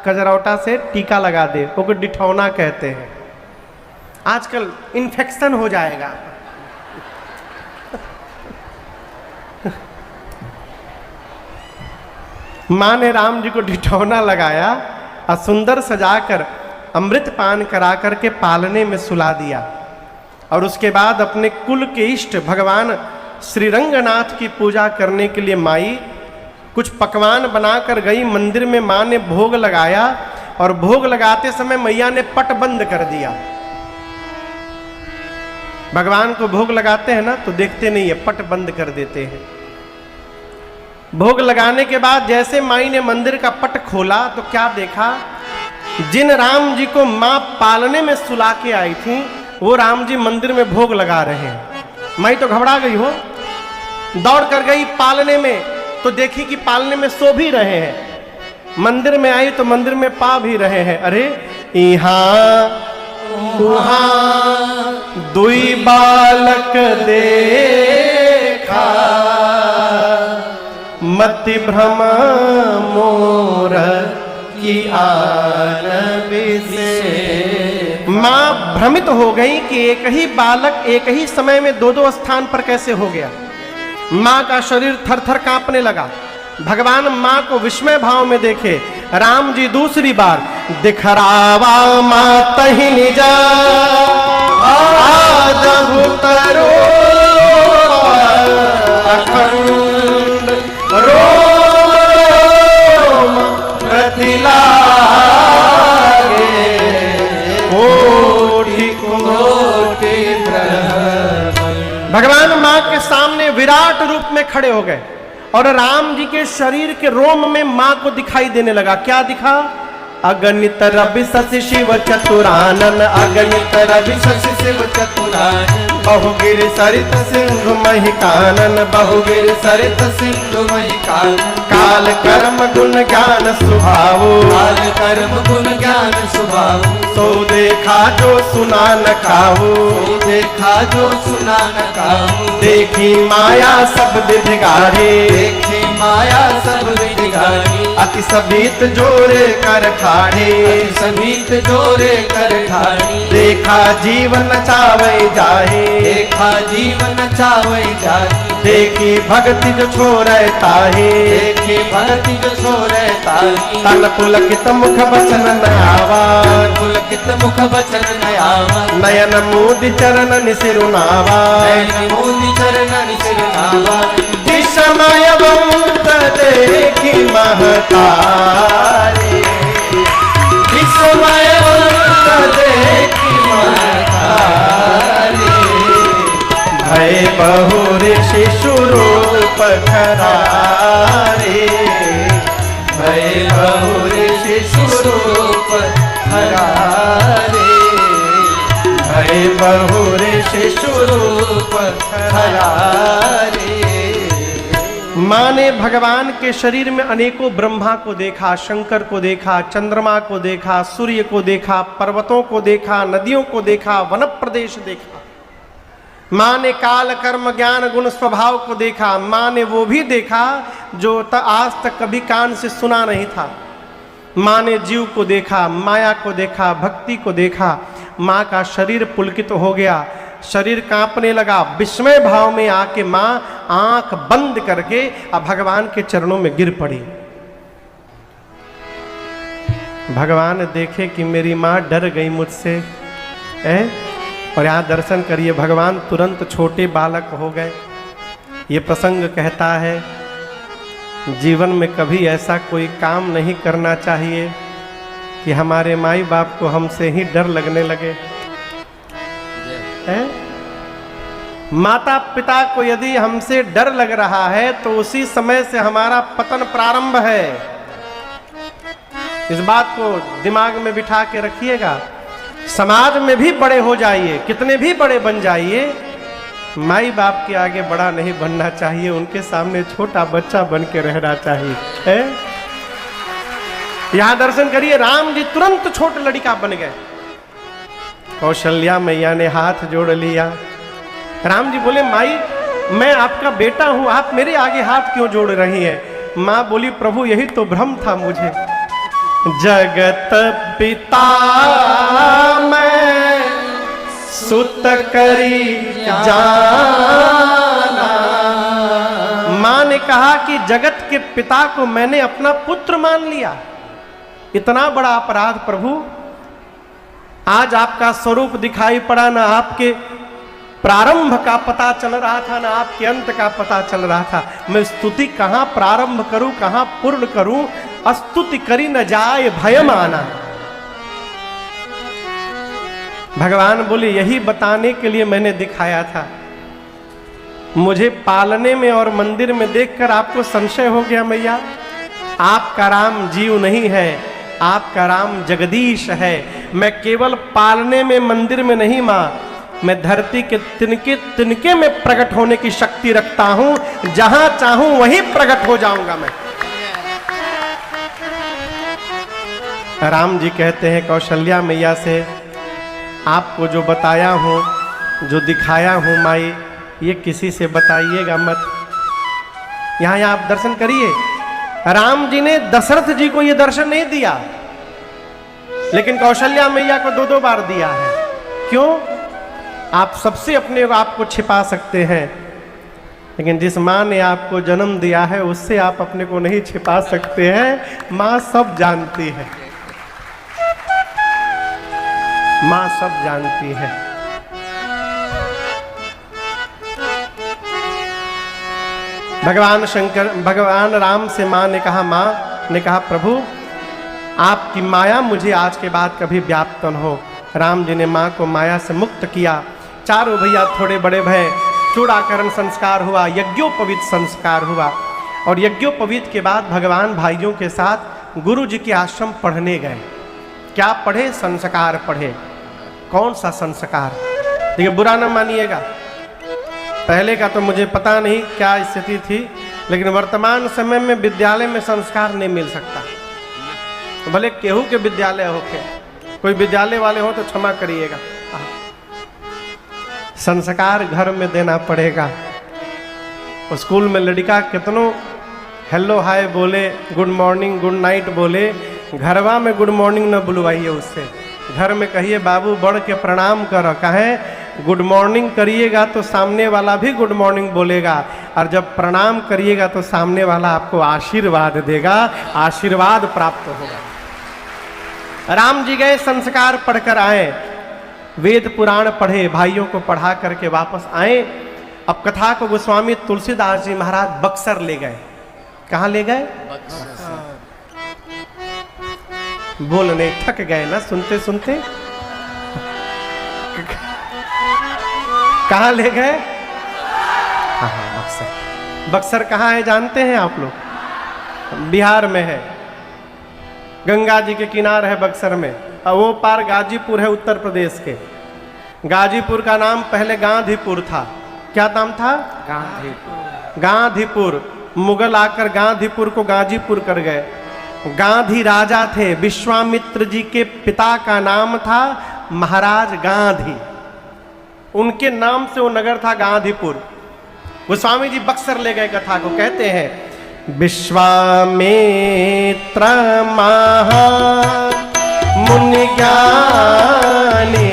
कजरौटा से टीका लगा दे, वो डिठौना कहते हैं। आजकल इन्फेक्शन हो जाएगा। माँ ने राम जी को डिठौना लगाया और सुंदर सजाकर अमृत पान करा करके पालने में सुला दिया, और उसके बाद अपने कुल के इष्ट भगवान श्री रंगनाथ की पूजा करने के लिए माई कुछ पकवान बनाकर गई। मंदिर में माँ ने भोग लगाया, और भोग लगाते समय मैया ने पट बंद कर दिया। भगवान को भोग लगाते हैं ना तो देखते नहीं है, पट बंद कर देते हैं। भोग लगाने के बाद जैसे माई ने मंदिर का पट खोला तो क्या देखा, जिन राम जी को माँ पालने में सुला के आई थी वो राम जी मंदिर में भोग लगा रहे हैं। माई तो घबरा गई हो, दौड़ कर गई पालने में, तो देखी कि पालने में सो भी रहे हैं। मंदिर में आई तो मंदिर में पा भी रहे हैं। अरे यहाँ दुई बालक देखा, मति भ्रम मोर की आन विशेष। माँ भ्रमित हो गई कि एक ही बालक एक ही समय में दो दो स्थान पर कैसे हो गया। माँ का शरीर थर थर कांपने लगा। भगवान माँ को विस्मय भाव में देखे। राम जी दूसरी बार दिखरावा माँ तहि निजा आदभुतरो अखंड रोम प्रतिलागे कोटि कोटि भगवान माँ के सामने विराट रूप में खड़े हो गए और राम जी के शरीर के रोम में माँ को दिखाई देने लगा। क्या दिखा? अगणित रवि शशि शिव चतुरानन, अगणित रवि शशि शिव चतुरानन, बहुगिर सरित सिंधु मही कानन, बहुगिर सरित सिंधु मही कानन, काल कर्म गुण ज्ञान सुभावो, काल कर्म गुण ज्ञान सुभावो, सो देखा जो सुना न काहू, सो देखा जो सुना न काहू, देखी माया सब विधि गाढ़े, देखी माया सब विधि गाढ़ी, अति सबीत जोरे कर खाड़े, समीत जोरे कर ठानी, देखा जीवन चावे जाहे, देखा जीवन चावे जाही, देखी भक्ति जो छोड़े ताहे, देखी भक्ति जो छोड़े ताही, तन पुलकित मुख बचन न आवा, पुलकित मुख बचन नयावा, नयन मोदि चरण निसिरुनावा, नयन मोदि चरण सिरनावा, विषमय बंत देखी महतारे, विषमय बंत देखी महतारे, भय बहु ऋषि रूप खरारे, भय बहु ऋषि रूप खरारे, भय बहु ऋषि रूप खरारे। माँ ने भगवान के शरीर में अनेकों ब्रह्मा को देखा, शंकर को देखा, चंद्रमा को देखा, सूर्य को देखा, पर्वतों को देखा, नदियों को देखा, वन प्रदेश देखा। माँ ने काल कर्म ज्ञान गुण स्वभाव को देखा। माँ ने वो भी देखा जो आज तक कभी कान से सुना नहीं था। माँ ने जीव को देखा, माया को देखा, भक्ति को देखा। माँ का शरीर पुलकित हो गया, शरीर कांपने लगा। विस्मय भाव में आके माँ आंख बंद करके अब भगवान के चरणों में गिर पड़ी। भगवान देखे कि मेरी माँ डर गई मुझसे, और यहाँ दर्शन करिए, भगवान तुरंत छोटे बालक हो गए। ये प्रसंग कहता है जीवन में कभी ऐसा कोई काम नहीं करना चाहिए कि हमारे माई बाप को हमसे ही डर लगने लगे। है? माता पिता को यदि हमसे डर लग रहा है तो उसी समय से हमारा पतन प्रारंभ है। इस बात को दिमाग में बिठा के रखिएगा। समाज में भी बड़े हो जाइए, कितने भी बड़े बन जाइए, माई बाप के आगे बड़ा नहीं बनना चाहिए, उनके सामने छोटा बच्चा बन के रहना चाहिए। है? यहां दर्शन करिए, राम जी तुरंत छोटे लड़का बन गए। कौशल्या मैया ने हाथ जोड़ लिया। राम जी बोले, माई मैं आपका बेटा हूं, आप मेरे आगे हाथ क्यों जोड़ रही हैं? मां बोली, प्रभु यही तो भ्रम था मुझे। जगत पिता मैं सुत करी जाना। मां ने कहा कि जगत के पिता को मैंने अपना पुत्र मान लिया। इतना बड़ा अपराध प्रभु। आज आपका स्वरूप दिखाई पड़ा, ना आपके प्रारंभ का पता चल रहा था, ना आपके अंत का पता चल रहा था। मैं स्तुति कहां प्रारंभ करूं, कहां पूर्ण करूं? स्तुति करी न जाए भय माना। भगवान बोले, यही बताने के लिए मैंने दिखाया था। मुझे पालने में और मंदिर में देखकर आपको संशय हो गया मैया। आपका राम जीव नहीं है, आपका राम जगदीश है। मैं केवल पालने में मंदिर में नहीं मां, मैं धरती के तिनके तिनके में प्रकट होने की शक्ति रखता हूं। जहां चाहूं वहीं प्रकट हो जाऊंगा मैं। राम जी कहते हैं कौशल्या मैया से, आपको जो बताया हूं, जो दिखाया हूं माई, ये किसी से बताइएगा मत। यहां आप दर्शन करिए, राम जी ने दशरथ जी को ये दर्शन नहीं दिया, लेकिन कौशल्या मैया को दो बार दिया है। क्यों? आप सबसे अपने आप को छिपा सकते हैं, लेकिन जिस माँ ने आपको जन्म दिया है उससे आप अपने को नहीं छिपा सकते हैं। माँ सब जानती है, माँ सब जानती है। भगवान राम से माँ ने कहा, माँ ने कहा, प्रभु आपकी माया मुझे आज के बाद कभी व्याप्त न हो। राम जी ने माँ को माया से मुक्त किया। चारों भैया थोड़े बड़े भय, चूड़ाकरण संस्कार हुआ, यज्ञोपवीत संस्कार हुआ। और यज्ञोपवीत के बाद भगवान भाइयों के साथ गुरु जी के आश्रम पढ़ने गए। क्या पढ़े? संस्कार पढ़े। कौन सा संस्कार? देखिए बुरा न मानिएगा, पहले का तो मुझे पता नहीं क्या स्थिति थी, लेकिन वर्तमान समय में विद्यालय में संस्कार नहीं मिल सकता। भले केहू के विद्यालय होके, कोई विद्यालय वाले हो तो क्षमा करिएगा, संस्कार घर में देना पड़ेगा। स्कूल में लड़का कितनों हेलो हाय बोले, गुड मॉर्निंग गुड नाइट बोले, घरवा में गुड मॉर्निंग न बुलवाइए उससे। घर में कहिए बाबू बढ़ के प्रणाम करो, कहें गुड मॉर्निंग करिएगा तो सामने वाला भी गुड मॉर्निंग बोलेगा, और जब प्रणाम करिएगा तो सामने वाला आपको आशीर्वाद देगा, आशीर्वाद प्राप्त होगा। राम जी गए संस्कार पढ़कर आए, वेद पुराण पढ़े, भाइयों को पढ़ा करके वापस आए। अब कथा को गोस्वामी तुलसीदास जी महाराज बक्सर ले गए। कहाँ ले गए? बोलने थक गए ना सुनते सुनते। कहाँ ले गए? हाँ बक्सर। बक्सर कहाँ है जानते हैं आप लोग? बिहार में है, गंगा जी के किनारे है बक्सर में, और वो पार गाजीपुर है उत्तर प्रदेश के। गाजीपुर का नाम पहले गांधीपुर था। क्या नाम था? गांधीपुर। गांधीपुर, मुगल आकर गांधीपुर को गाजीपुर कर गए। गांधी राजा थे, विश्वामित्र जी के पिता का नाम था महाराज गांधी, उनके नाम से वो नगर था गांधीपुर। गोस्वामी जी बक्सर ले गए कथा को, कहते हैं विश्वामित्र महा मुनि ज्ञानी,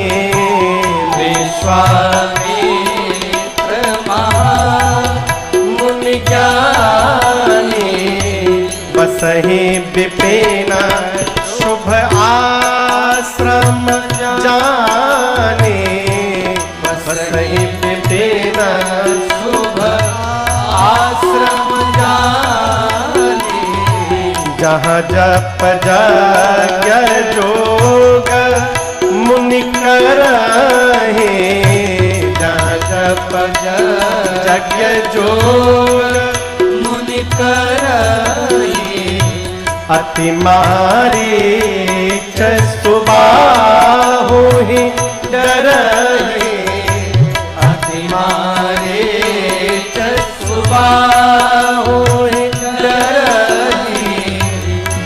विश्वामित्र महा मुनि ज्ञानी, बसहि विपिन शुभ आश्रम जाने, बसहि विपिन शुभ आश्रम जाने, जहाँ जप यज्ञ जोग मुनि करहि, जहाँ जप यज्ञ जोग मुनि करहि, अति मारीच सुबाहु ही डरहि, अति मारीच सुबाहु ही डरहि,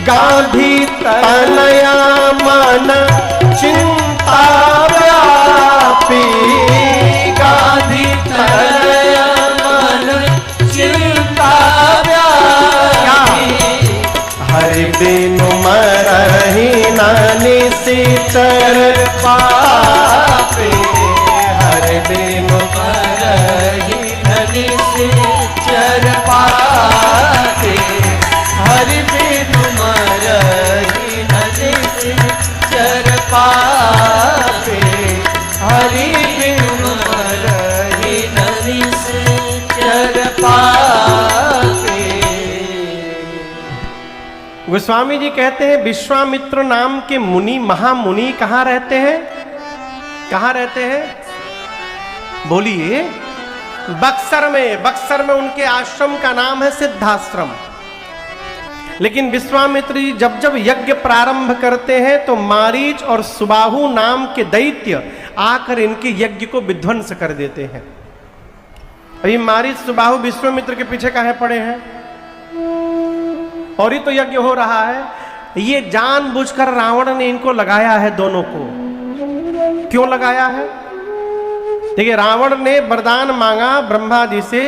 गांधी तनया मन चिंता व्यापी, गांधी तनया मन चिंता व्यापी, हरि बिनु मरहि नानी सीतर पापे, हरि बिनु मरहि धनि सिचर पाते, हरि बिनु मरहि धनि सिचर पाते, हरि बिनु मरहि धनि सिचर पाते। गोस्वामी जी कहते हैं विश्वामित्र नाम के मुनि, महामुनि कहाँ रहते हैं? कहाँ रहते हैं? बोलिए। बक्सर में। बक्सर में उनके आश्रम का नाम है सिद्धाश्रम। लेकिन विश्वामित्र जी जब जब यज्ञ प्रारंभ करते हैं तो मारीच और सुबाहु नाम के दैत्य आकर इनके यज्ञ को विध्वंस कर देते हैं। अभी मारीच सुबाहु विश्वामित्र के पीछे काहे पड़े हैं? और ही तो यज्ञ हो रहा है। ये जानबूझकर रावण ने इनको लगाया है दोनों को। क्यों लगाया है? देखिए, रावण ने वरदान मांगा ब्रह्मा जी से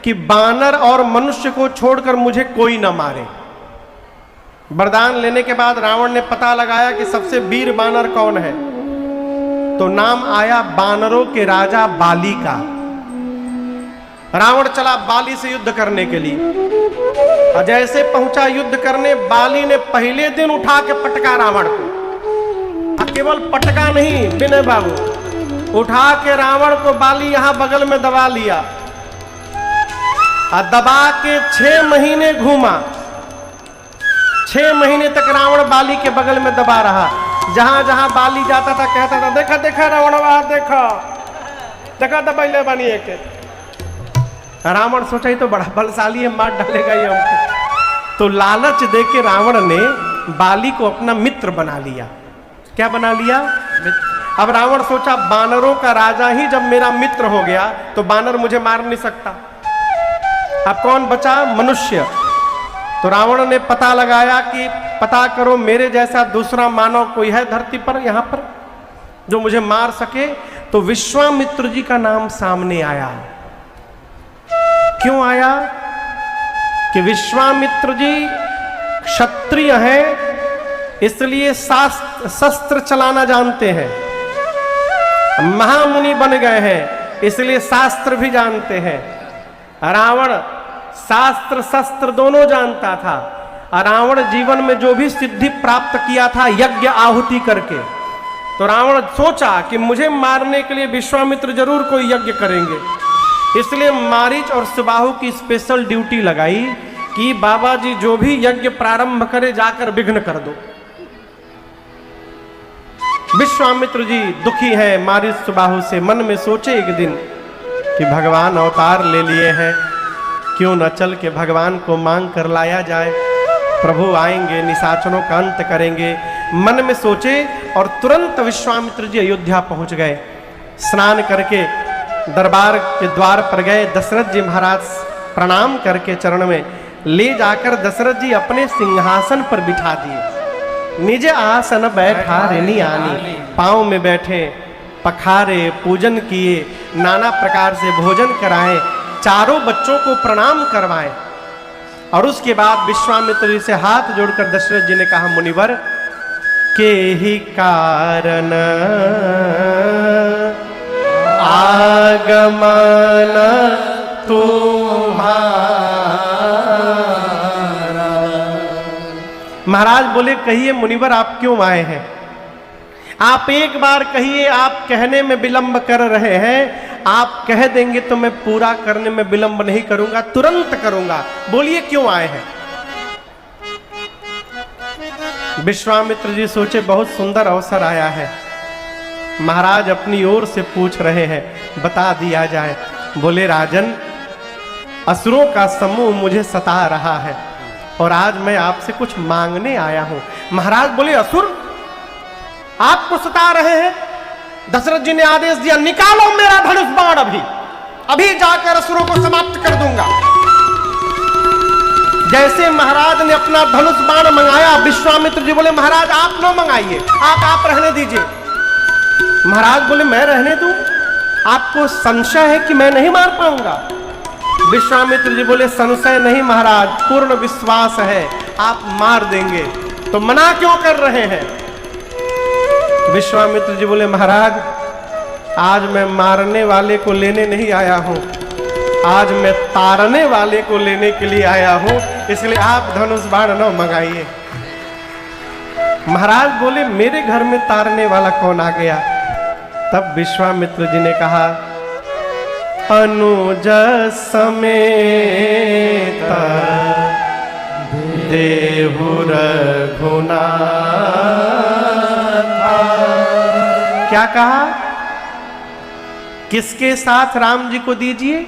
कि बानर और मनुष्य को छोड़कर मुझे कोई न मारे। वरदान लेने के बाद रावण ने पता लगाया कि सबसे वीर बानर कौन है, तो नाम आया बानरों के राजा बाली का। रावण चला बाली से युद्ध करने के लिए, और जैसे पहुंचा युद्ध करने, बाली ने पहले दिन उठा के पटका रावण को। केवल पटका नहीं विनय बाबू, उठा के रावण को बाली यहां बगल में दबा लिया, और दबा के 6 महीने घूमा। 6 महीने तक रावण बाली के बगल में दबा रहा। जहां जहां बाली जाता था कहता था, देखा देखा रावण वहां देखा, देखा दबाइले बनिए के। रावण सोचा ही तो बड़ा बलशाली है, मार डालेगा ये हमको। तो लालच देके के रावण ने बाली को अपना मित्र बना लिया। क्या बना लिया? अब रावण सोचा बानरों का राजा ही जब मेरा मित्र हो गया तो बानर मुझे मार नहीं सकता, अब कौन बचा? मनुष्य। तो रावण ने पता लगाया कि पता करो मेरे जैसा दूसरा मानव कोई है धरती पर, यहां पर जो मुझे मार सके। तो विश्वामित्र जी का नाम सामने आया। क्यों आया? कि विश्वामित्र जी क्षत्रिय हैं, इसलिए शस्त्र चलाना जानते हैं, महामुनि बन गए हैं, इसलिए शास्त्र भी जानते हैं। रावण शास्त्र शस्त्र दोनों जानता था। रावण जीवन में जो भी सिद्धि प्राप्त किया था यज्ञ आहुति करके, तो रावण सोचा कि मुझे मारने के लिए विश्वामित्र जरूर कोई यज्ञ करेंगे, इसलिए मारीच और सुबाहु की स्पेशल ड्यूटी लगाई कि बाबा जी जो भी यज्ञ प्रारंभ करे जाकर विघ्न कर दो। विश्वामित्र जी दुखी है मारीच सुबाहु से, मन में सोचे एक दिन कि भगवान अवतार ले लिए हैं, क्यों न चल के भगवान को मांग कर लाया जाए, प्रभु आएंगे निशाचरों का अंत करेंगे। मन में सोचे और तुरंत विश्वामित्र जी अयोध्या पहुंच गए। स्नान करके दरबार के द्वार पर गए, दशरथ जी महाराज प्रणाम करके चरण में ले जाकर दशरथ जी अपने सिंहासन पर बिठा दिए। निज आसन बैठा रेनी आनी, पांव में बैठे, पखारे, पूजन किए, नाना प्रकार से भोजन कराए, चारों बच्चों को प्रणाम करवाए। और उसके बाद विश्वामित्र जी से हाथ जोड़कर दशरथ जी ने कहा, मुनिवर के ही कारण आगमन तुम्हारा। महाराज बोले, कहिए मुनिवर आप क्यों आए हैं? आप एक बार कहिए, आप कहने में विलंब कर रहे हैं, आप कह देंगे तो मैं पूरा करने में विलंब नहीं करूंगा, तुरंत करूंगा। बोलिए क्यों आए हैं? विश्वामित्र जी सोचे बहुत सुंदर अवसर आया है, महाराज अपनी ओर से पूछ रहे हैं, बता दिया जाए। बोले राजन, असुरों का समूह मुझे सता रहा है और आज मैं आपसे कुछ मांगने आया हूं। महाराज बोले, असुर आपको सता रहे हैं? दशरथ जी ने आदेश दिया, निकालो मेरा धनुष बाण, अभी जाकर असुरों को समाप्त कर दूंगा। जैसे महाराज ने अपना धनुष बाण मंगाया, विश्वामित्र जी बोले, महाराज आप न मंगाइए, आप रहने दीजिए। महाराज बोले, मैं रहने दूं? आपको संशय है कि मैं नहीं मार पाऊंगा? विश्वामित्र जी बोले, संशय नहीं महाराज, पूर्ण विश्वास है आप मार देंगे, तो मना क्यों कर रहे हैं? विश्वामित्र जी बोले, महाराज आज मैं मारने वाले को लेने नहीं आया हूं, आज मैं तारने वाले को लेने के लिए आया हूं, इसलिए आप धनुष बाण न मंगाइए। महाराज बोले, मेरे घर में तारने वाला कौन आ गया? तब विश्वामित्र जी ने कहा, अनुज समेत देहु रघुनाथ। क्या कहा? किसके साथ? राम जी को दीजिए।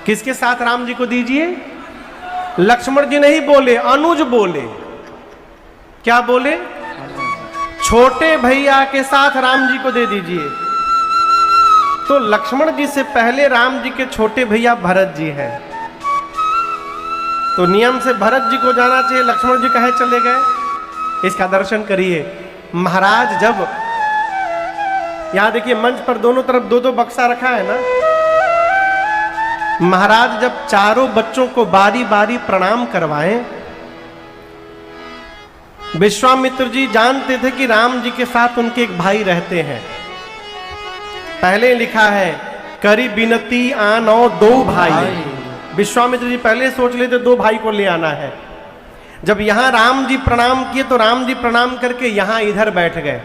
किसके साथ राम जी को दीजिए? लक्ष्मण जी नहीं बोले, अनुज बोले। क्या बोले? छोटे भैया के साथ राम जी को दे दीजिए। तो लक्ष्मण जी से पहले राम जी के छोटे भैया भरत जी हैं, तो नियम से भरत जी को जाना चाहिए, लक्ष्मण जी कहे चले गए। इसका दर्शन करिए। महाराज जब यहां देखिए मंच पर दोनों तरफ दो दो बक्सा रखा है ना, महाराज जब चारों बच्चों को बारी बारी प्रणाम करवाएं, विश्वामित्र जी जानते थे कि राम जी के साथ उनके एक भाई रहते हैं। पहले लिखा है, करी बिनती आनो दो भाई। विश्वामित्र जी पहले सोच लेते दो भाई को ले आना है। जब यहां राम जी प्रणाम किए तो राम जी प्रणाम करके यहां इधर बैठ गए।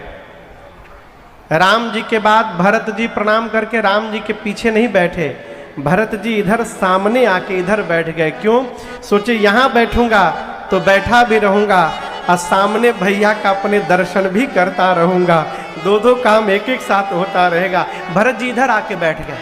राम जी के बाद भरत जी प्रणाम करके राम जी के पीछे नहीं बैठे, भरत जी इधर सामने आके इधर बैठ गए। क्यों? सोचे यहां बैठूंगा तो बैठा भी रहूंगा और सामने भैया का अपने दर्शन भी करता रहूंगा, दो दो काम एक एक साथ होता रहेगा। भरत जी इधर आके बैठ गए।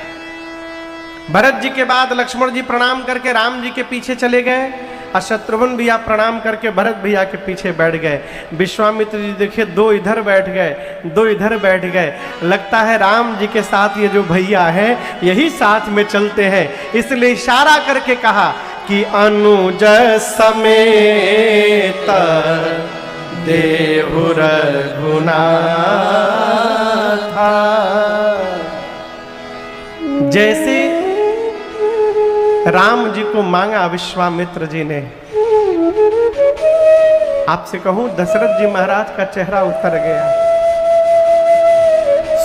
भरत जी के बाद लक्ष्मण जी प्रणाम करके राम जी के पीछे चले गए। और शत्रुघ्न भैया प्रणाम करके भरत भैया के पीछे बैठ गए। विश्वामित्र जी देखिए, दो इधर बैठ गए, दो इधर बैठ गए। लगता है राम जी के साथ ये जो भैया हैं यही साथ में चलते हैं, इसलिए इशारा करके कहा कि अनुज समेत देहु रघुनाथा। जैसे राम जी को मांगा विश्वामित्र जी ने, आपसे कहूं दशरथ जी महाराज का चेहरा उतर गया,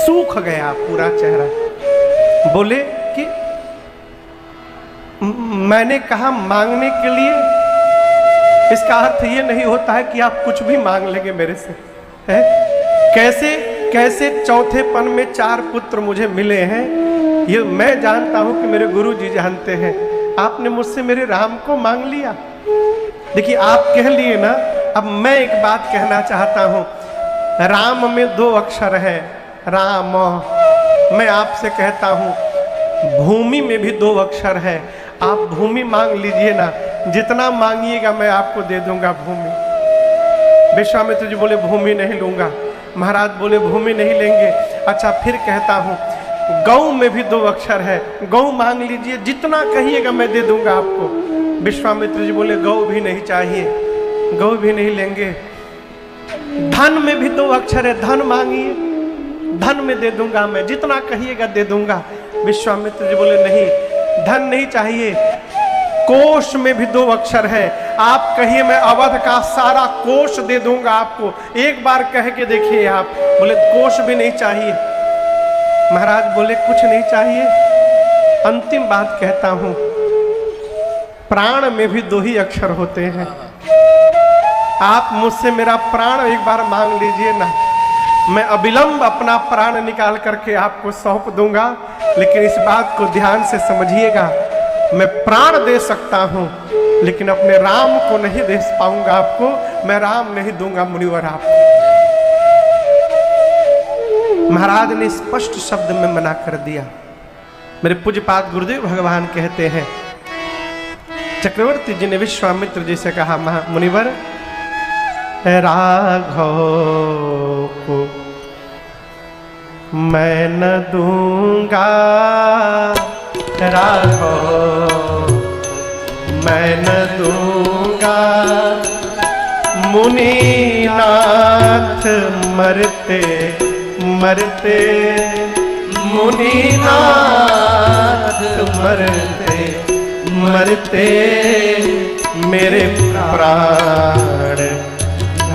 सूख गया पूरा चेहरा। बोले कि मैंने कहा मांगने के लिए, इसका अर्थ ये नहीं होता है कि आप कुछ भी मांग लेंगे मेरे से, है? कैसे कैसे चौथेपन में 4 पुत्र मुझे मिले हैं, ये मैं जानता हूं कि मेरे गुरु जी जानते हैं। आपने मुझसे मेरे राम को मांग लिया। देखिए आप कह लिए ना, अब मैं एक बात कहना चाहता हूं। राम में 2 अक्षर है, राम। मैं आपसे कहता हूं भूमि में भी 2 अक्षर है। आप भूमि मांग लीजिए ना, जितना मांगिएगा मैं आपको दे दूंगा भूमि। विश्वामित्र जी बोले भूमि नहीं लूंगा। महाराज बोले भूमि नहीं लेंगे। अच्छा फिर कहता हूं गौ में भी 2 अक्षर है, गौ मांग लीजिए, जितना कहिएगा मैं दे दूंगा आपको। विश्वामित्र जी बोले गौ भी नहीं चाहिए, गौ भी नहीं लेंगे। धन में भी 2 अक्षर है, धन मांगिए, धन में दे दूंगा मैं, जितना कहिएगा दे दूंगा। विश्वामित्र जी बोले नहीं, धन नहीं चाहिए। कोश में भी 2 अक्षर है, आप कहिए मैं अवध का सारा कोश दे दूंगा आपको, एक बार कह के देखिए आप। बोले कोश भी नहीं चाहिए। महाराज बोले कुछ नहीं चाहिए। अंतिम बात कहता हूं, प्राण में भी 2 ही अक्षर होते हैं। आप मुझसे मेरा प्राण एक बार मांग लीजिए ना, मैं अविलंब अपना प्राण निकाल करके आपको सौंप दूंगा। लेकिन इस बात को ध्यान से समझिएगा, मैं प्राण दे सकता हूं लेकिन अपने राम को नहीं दे पाऊंगा आपको, मैं राम नहीं दूंगा मुनिवर आपको। महाराज ने स्पष्ट शब्द में मना कर दिया। मेरे पूज्यपाद गुरुदेव भगवान कहते हैं, चक्रवर्ती जी ने विश्वामित्र जी से कहा मुनिवर, राघव को मैं न दूंगा, राघव मैं न दूंगा। मुनिनाथ मरते मरते, मुनिनाथ मरते मरते, मेरे प्राण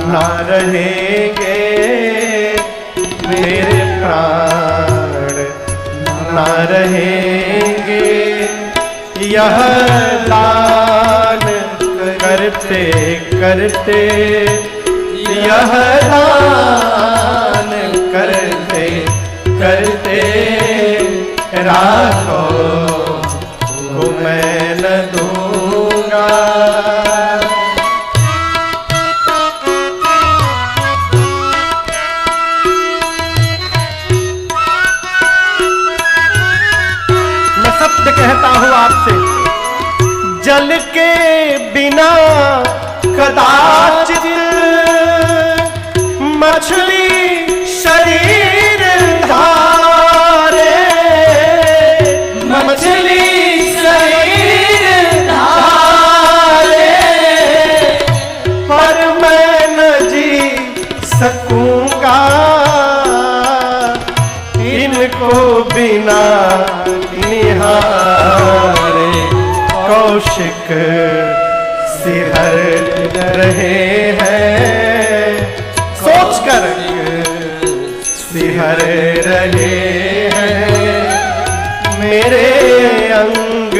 ना रहेंगे, मेरे प्राण ना रहेंगे। यह दान करते करते, यह दान करते करते, राघव को मैं न दूंगा। कहता हूं आपसे, जल के बिना कदाचित मछली शरीर धारे, मछली शरीर धारे, पर मैं न जी सकूंगा इनको बिना निहारे। कौशिक सिहर रहे हैं, सोच कर सिहर रहे हैं, मेरे अंग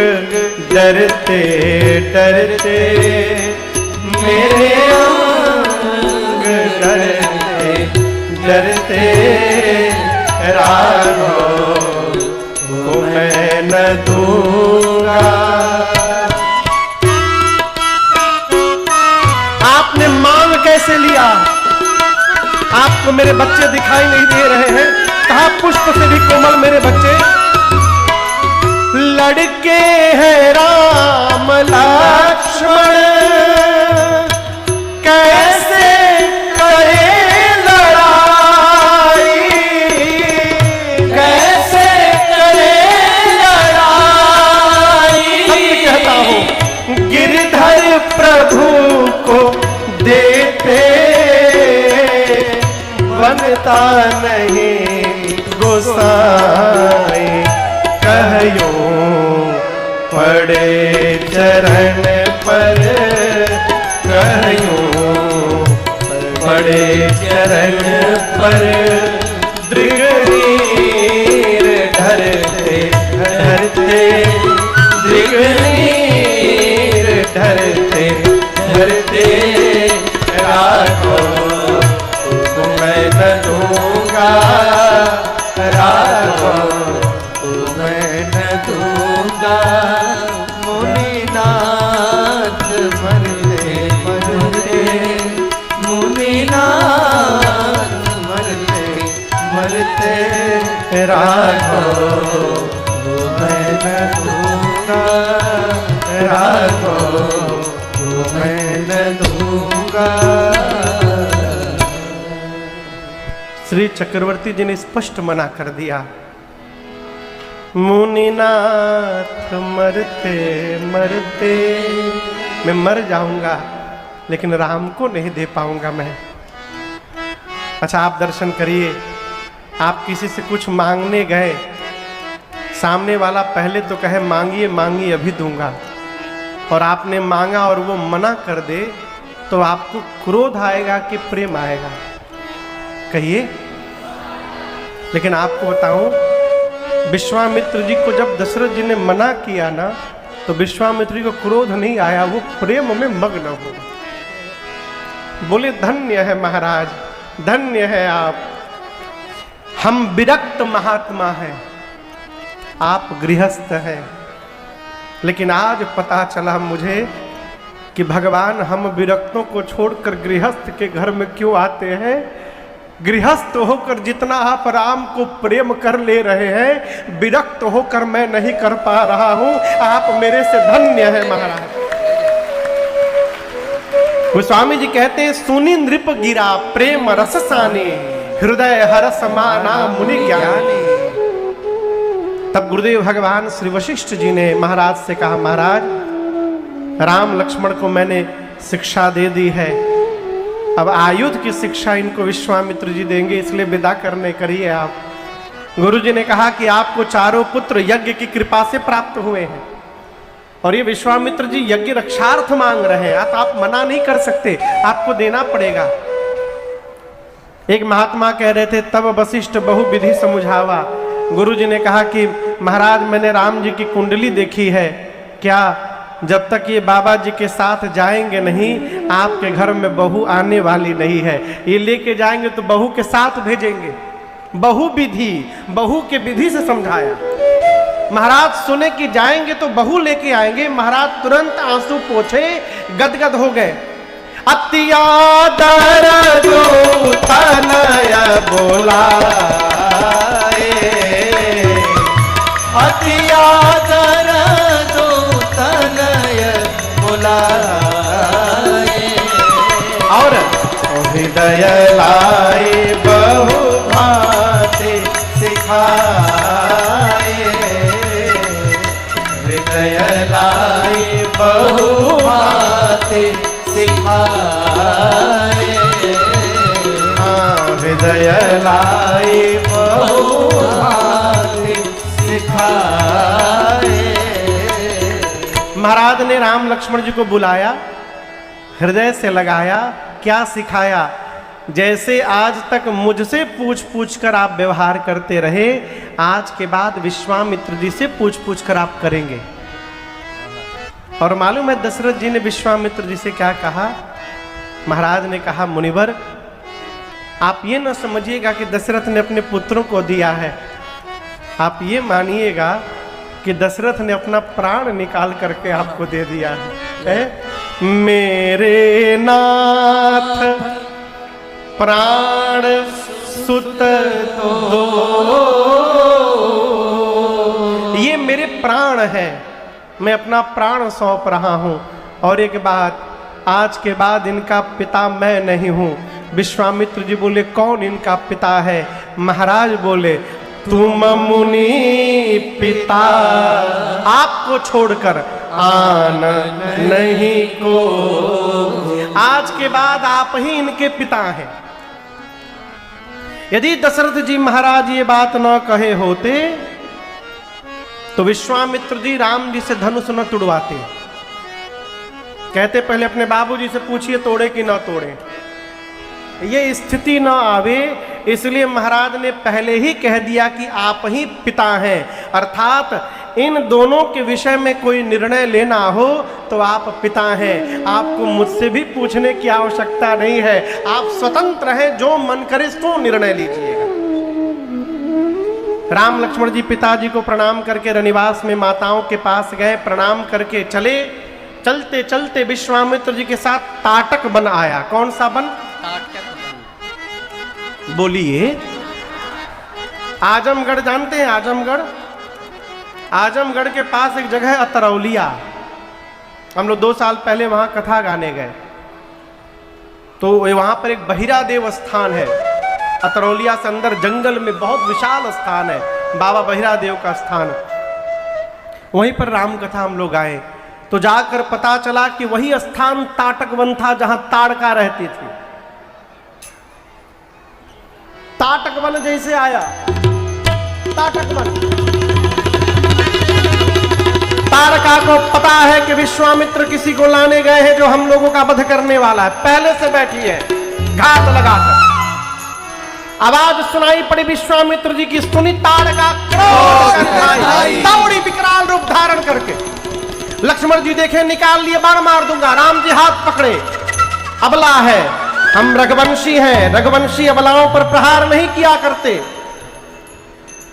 डरते डरते, मेरे अंग डरते डरते, राघव को मैं न दूंगा। आपने मांग कैसे लिया? आपको मेरे बच्चे दिखाई नहीं दे रहे हैं, कहा पुष्प से भी कोमल मेरे बच्चे। लड़के हैं राम लक्ष्मण, आता नहीं गोसाई, कहयो पड़े चरण पर, कहयो पड़े चरण पर, दृगनीर ढरते ढरते, दृगनीर ढरते ढरते, राखो मैं न दूंगा, राखो मैं न दूंगा, मुनिनाथ मरते मरते, मुनिनाथ मरते मरते, राखो मैं न दूंगा, राखो मैं न दूंगा। श्री चक्रवर्ती जी ने स्पष्ट मना कर दिया, मुनिनाथ मरते मरते, मैं मर जाऊंगा लेकिन राम को नहीं दे पाऊंगा मैं। अच्छा आप दर्शन करिए, आप किसी से कुछ मांगने गए, सामने वाला पहले तो कहे मांगिए मांगिए अभी दूंगा, और आपने मांगा और वो मना कर दे, तो आपको क्रोध आएगा कि प्रेम आएगा? कहिए। लेकिन आपको बताऊं, विश्वामित्र जी को जब दशरथ जी ने मना किया ना, तो विश्वामित्र जी को क्रोध नहीं आया, वो प्रेम में मग्न हो। बोले धन्य है महाराज, धन्य है आप, हम विरक्त महात्मा हैं, आप गृहस्थ हैं। लेकिन आज पता चला मुझे कि भगवान हम विरक्तों को छोड़कर गृहस्थ के घर में क्यों आते हैं। गृहस्थ होकर जितना आप राम को प्रेम कर ले रहे हैं, विरक्त होकर मैं नहीं कर पा रहा हूं। आप मेरे से धन्य है महाराज। गोस्वामी जी कहते हैं, सुनी नृप गिरा प्रेम रस सानी, हृदय हरस माना मुनि ज्ञानी। तब गुरुदेव भगवान श्री वशिष्ठ जी ने महाराज से कहा, महाराज राम लक्ष्मण को मैंने शिक्षा दे दी है, अब आयुध की शिक्षा इनको विश्वामित्र जी देंगे, इसलिए विदा करने करिए आप। गुरु जी ने कहा कि आपको चारों पुत्र यज्ञ की कृपा से प्राप्त हुए हैं, और ये विश्वामित्र जी यज्ञ रक्षार्थ मांग रहे हैं, आप मना नहीं कर सकते, आपको देना पड़ेगा। एक महात्मा कह रहे थे, तब वशिष्ठ बहु विधि समझावा। गुरु जी ने कहा कि महाराज मैंने राम जी की कुंडली देखी है, क्या जब तक ये बाबा जी के साथ जाएंगे नहीं, आपके घर में बहू आने वाली नहीं है। ये लेके जाएंगे तो बहू के साथ भेजेंगे। बहु विधि, बहू के विधि से समझाया। महाराज सुने कि जाएंगे तो बहू लेके आएंगे, महाराज तुरंत आंसू पोछे, गदगद हो गए। अत्यादर जो तनय बोलाए, अत्यादर जो तनय बोलाए, और हृदय लाए बहु भांति सिखाए, हृदय लाए बहु भांति सिखाए, हृदय लाए बहु भांति सिखाए। महाराज ने राम लक्ष्मण जी को बुलाया, हृदय से लगाया, क्या सिखाया? जैसे आज तक मुझसे पूछ पूछ कर आप व्यवहार करते रहे, आज के बाद विश्वामित्र जी से पूछ पूछ कर आप करेंगे। और मालूम है दशरथ जी ने विश्वामित्र जी से क्या कहा? महाराज ने कहा, मुनिवर आप ये न समझिएगा कि दशरथ ने अपने पुत्रों को दिया है, आप ये मानिएगा कि दशरथ ने अपना प्राण निकाल करके आपको दे दिया है। मेरे नाथ प्राण सुत दो, ये मेरे प्राण है, मैं अपना प्राण सौंप रहा हूं। और एक बात, आज के बाद इनका पिता मैं नहीं हूं। विश्वामित्र जी बोले, कौन इनका पिता है? महाराज बोले, तुम मुनि पिता, आपको छोड़कर आन नहीं को, आज के बाद आप ही इनके पिता हैं। यदि दशरथ जी महाराज ये बात न कहे होते तो विश्वामित्र जी राम जी से धनुष न तुड़वाते। कहते पहले अपने बाबूजी से पूछिए तोड़े कि न तोड़े। ये स्थिति न आवे इसलिए महाराज ने पहले ही कह दिया कि आप ही पिता हैं, अर्थात इन दोनों के विषय में कोई निर्णय लेना हो तो आप पिता हैं, आपको मुझसे भी पूछने की आवश्यकता नहीं है, आप स्वतंत्र हैं, जो मन करे सो निर्णय लीजिएगा। राम लक्ष्मण जी पिताजी को प्रणाम करके रनिवास में माताओं के पास गए, प्रणाम करके चले। चलते चलते विश्वामित्र जी के साथ ताटक बन आया। कौन सा बन? बोलिए। आजमगढ़ जानते हैं? आजमगढ़, आजमगढ़ के पास एक जगह है अतरौलिया। हम लोग 2 साल पहले वहां कथा गाने गए तो वहां पर एक बहिरा देव स्थान है। अतरौलिया से अंदर जंगल में बहुत विशाल स्थान है, बाबा बहिरा देव का स्थान। वहीं पर राम कथा हम लोग आए तो जाकर पता चला कि वही स्थान ताटक वन था जहां ताड़का रहती थी। ताटक वन जैसे आया, ताटक वन, ताड़का को पता है कि विश्वामित्र किसी को लाने गए हैं जो हम लोगों का वध करने वाला है, पहले से बैठी है घात लगाकर। आवाज सुनाई पड़ी विश्वामित्र जी की, सुनी ताड़का दौड़ी विकराल रूप धारण करके। लक्ष्मण जी देखे, निकाल लिए, बाण मार दूंगा। राम जी हाथ पकड़े, अबला है, हम रघुवंशी हैं, रघुवंशी अबलाओं पर प्रहार नहीं किया करते।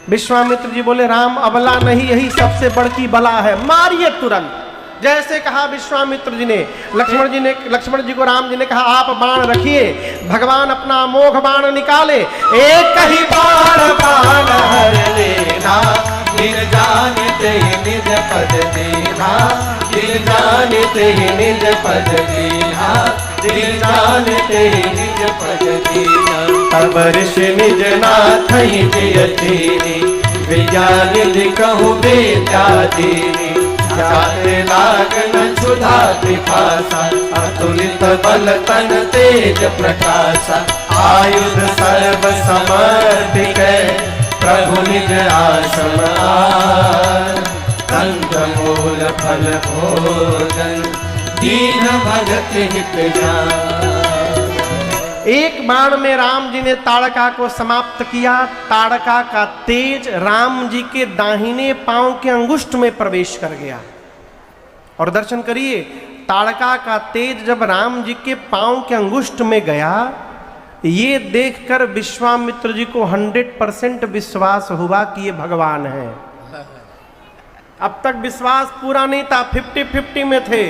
विश्वामित्र जी बोले, राम अबला नहीं, यही सबसे बड़की बला है, मारिए तुरंत। जैसे कहा विश्वामित्र जी ने, लक्ष्मण जी को राम जी ने कहा आप बाण रखिए। भगवान अपना मोघ बाण निकाले, एक ही बाण बाण हर लेना, निर्जानिते निज पद दीना, निर्जानिते निज पद दीना, निर्जानिते निज पद दीना। तब ऋषि निज नाथ ही जिय दीनी, विज्ञानिधि कहूँ विद्यादीनी। जाते लागन क्षुधा पिपासा, अतुलित बल तन तेज प्रकाशा। आयुध सर्व समर्पित, प्रभु निज आश्रम आर। कंदमूल फल भोजन, दीन भगत हित जान। एक बाण में राम जी ने ताड़का को समाप्त किया। ताड़का का तेज राम जी के दाहिने पांव के अंगुष्ठ में प्रवेश कर गया। और दर्शन करिए, ताड़का का तेज जब राम जी के पांव के अंगुष्ठ में गया, ये देखकर विश्वामित्र जी को 100% विश्वास हुआ कि ये भगवान है। अब तक विश्वास पूरा नहीं था, 50-50 में थे।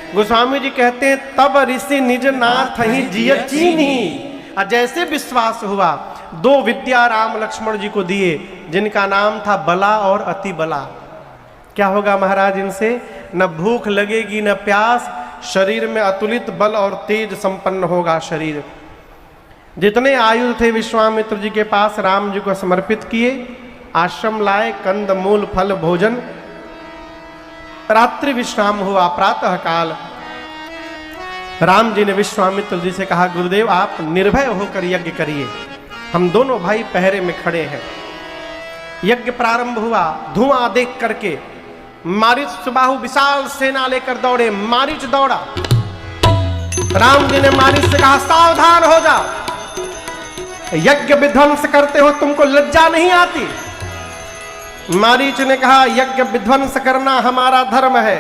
गोस्वामी जी कहते हैं तब ऋषि निज नाथ ही जिय चीनी। जैसे विश्वास हुआ, 2 विद्या राम लक्ष्मण जी को दिए जिनका नाम था बला और अति बला। क्या होगा महाराज इनसे? न भूख लगेगी न प्यास, शरीर में अतुलित बल और तेज संपन्न होगा शरीर। जितने आयुध थे विश्वामित्र जी के पास राम जी को समर्पित किए, आश्रम लाए, कंद मूल फल भोजन। रात्रि विश्राम हुआ, प्रातः काल राम जी ने विश्वामित्र जी से कहा, गुरुदेव आप निर्भय होकर यज्ञ करिए, हम दोनों भाई पहरे में खड़े हैं। यज्ञ प्रारंभ हुआ, धुआं देख करके मारीच सुबाहु विशाल सेना लेकर दौड़े। मारीच दौड़ा, राम जी ने मारीच से कहा सावधान हो जा, यज्ञ विध्वंस करते हो, तुमको लज्जा नहीं आती? मारीच ने कहा यज्ञ विध्वंस करना हमारा धर्म है।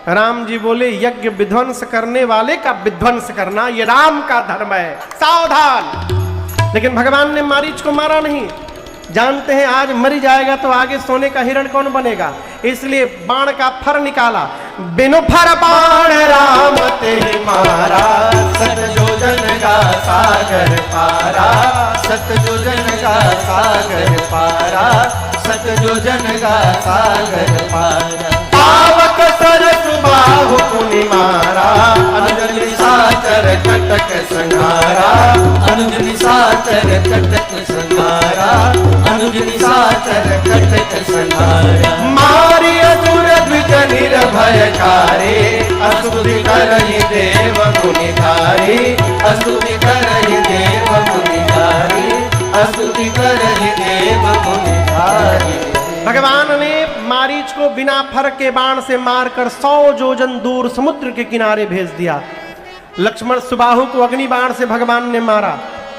राम जी बोले यज्ञ विध्वंस करने वाले का विध्वंस करना ये राम का धर्म है, सावधान। लेकिन भगवान ने मारीच को मारा नहीं, जानते हैं आज मरी जाएगा तो आगे सोने का हिरण कौन बनेगा, इसलिए बाण का फर निकाला। बिनु फर बाण राम ते मारा, सत योजन का सागर पारा, सत योजन का सागर पारा, सत योजन का सागर पारा। पावक सरस बाहु पुनि मारा, अनुज निशाचर कटक संहारा, अनुज निशाचर कटक संहारा, अनुज निशाचर कटक संहारा। मारी असुर द्विज निर्भयकारी, असुरि करहि देव मुनि धारी, असुरि करहि देव मुनि धारी, स्तुति करहि देव मुनि भारी। भगवान ने मारीच को बिना फर के बाण से मारकर 100 योजन दूर समुद्र के किनारे भेज दिया। लक्ष्मण सुबाहु को अग्नि बाण से भगवान ने मारा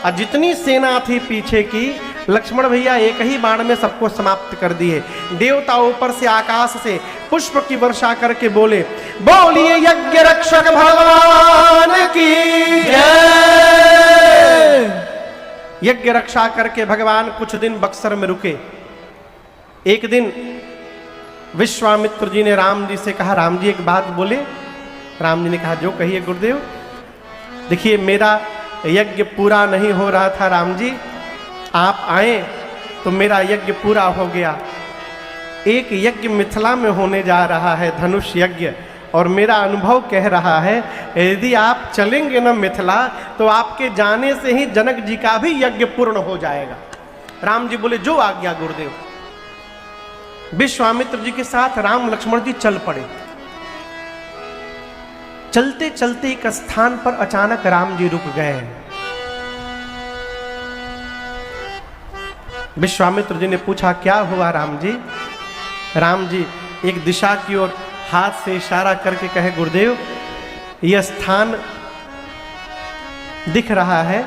और जितनी सेना थी पीछे की, लक्ष्मण भैया एक ही बाण में सबको समाप्त कर दिए। देवता ऊपर से आकाश से पुष्प की वर्षा करके बोले, बोलिए यज्ञ रक्षक भगवान की जय। यज्ञ रक्षा करके भगवान कुछ दिन बक्सर में रुके। एक दिन विश्वामित्र जी ने राम जी से कहा, राम जी एक बात बोले। राम जी ने कहा, जो कहिए गुरुदेव। देखिए मेरा यज्ञ पूरा नहीं हो रहा था राम जी, आप आए तो मेरा यज्ञ पूरा हो गया। एक यज्ञ मिथिला में होने जा रहा है, धनुष यज्ञ, और मेरा अनुभव कह रहा है यदि आप चलेंगे ना मिथिला तो आपके जाने से ही जनक जी का भी यज्ञ पूर्ण हो जाएगा। राम जी बोले, जो आज्ञा गुरुदेव। विश्वामित्र जी के साथ राम लक्ष्मण जी चल पड़े। चलते चलते एक स्थान पर अचानक राम जी रुक गए। विश्वामित्र जी ने पूछा, क्या हुआ राम जी? राम जी एक दिशा की ओर हाथ से इशारा करके कहे, गुरुदेव यह स्थान दिख रहा है,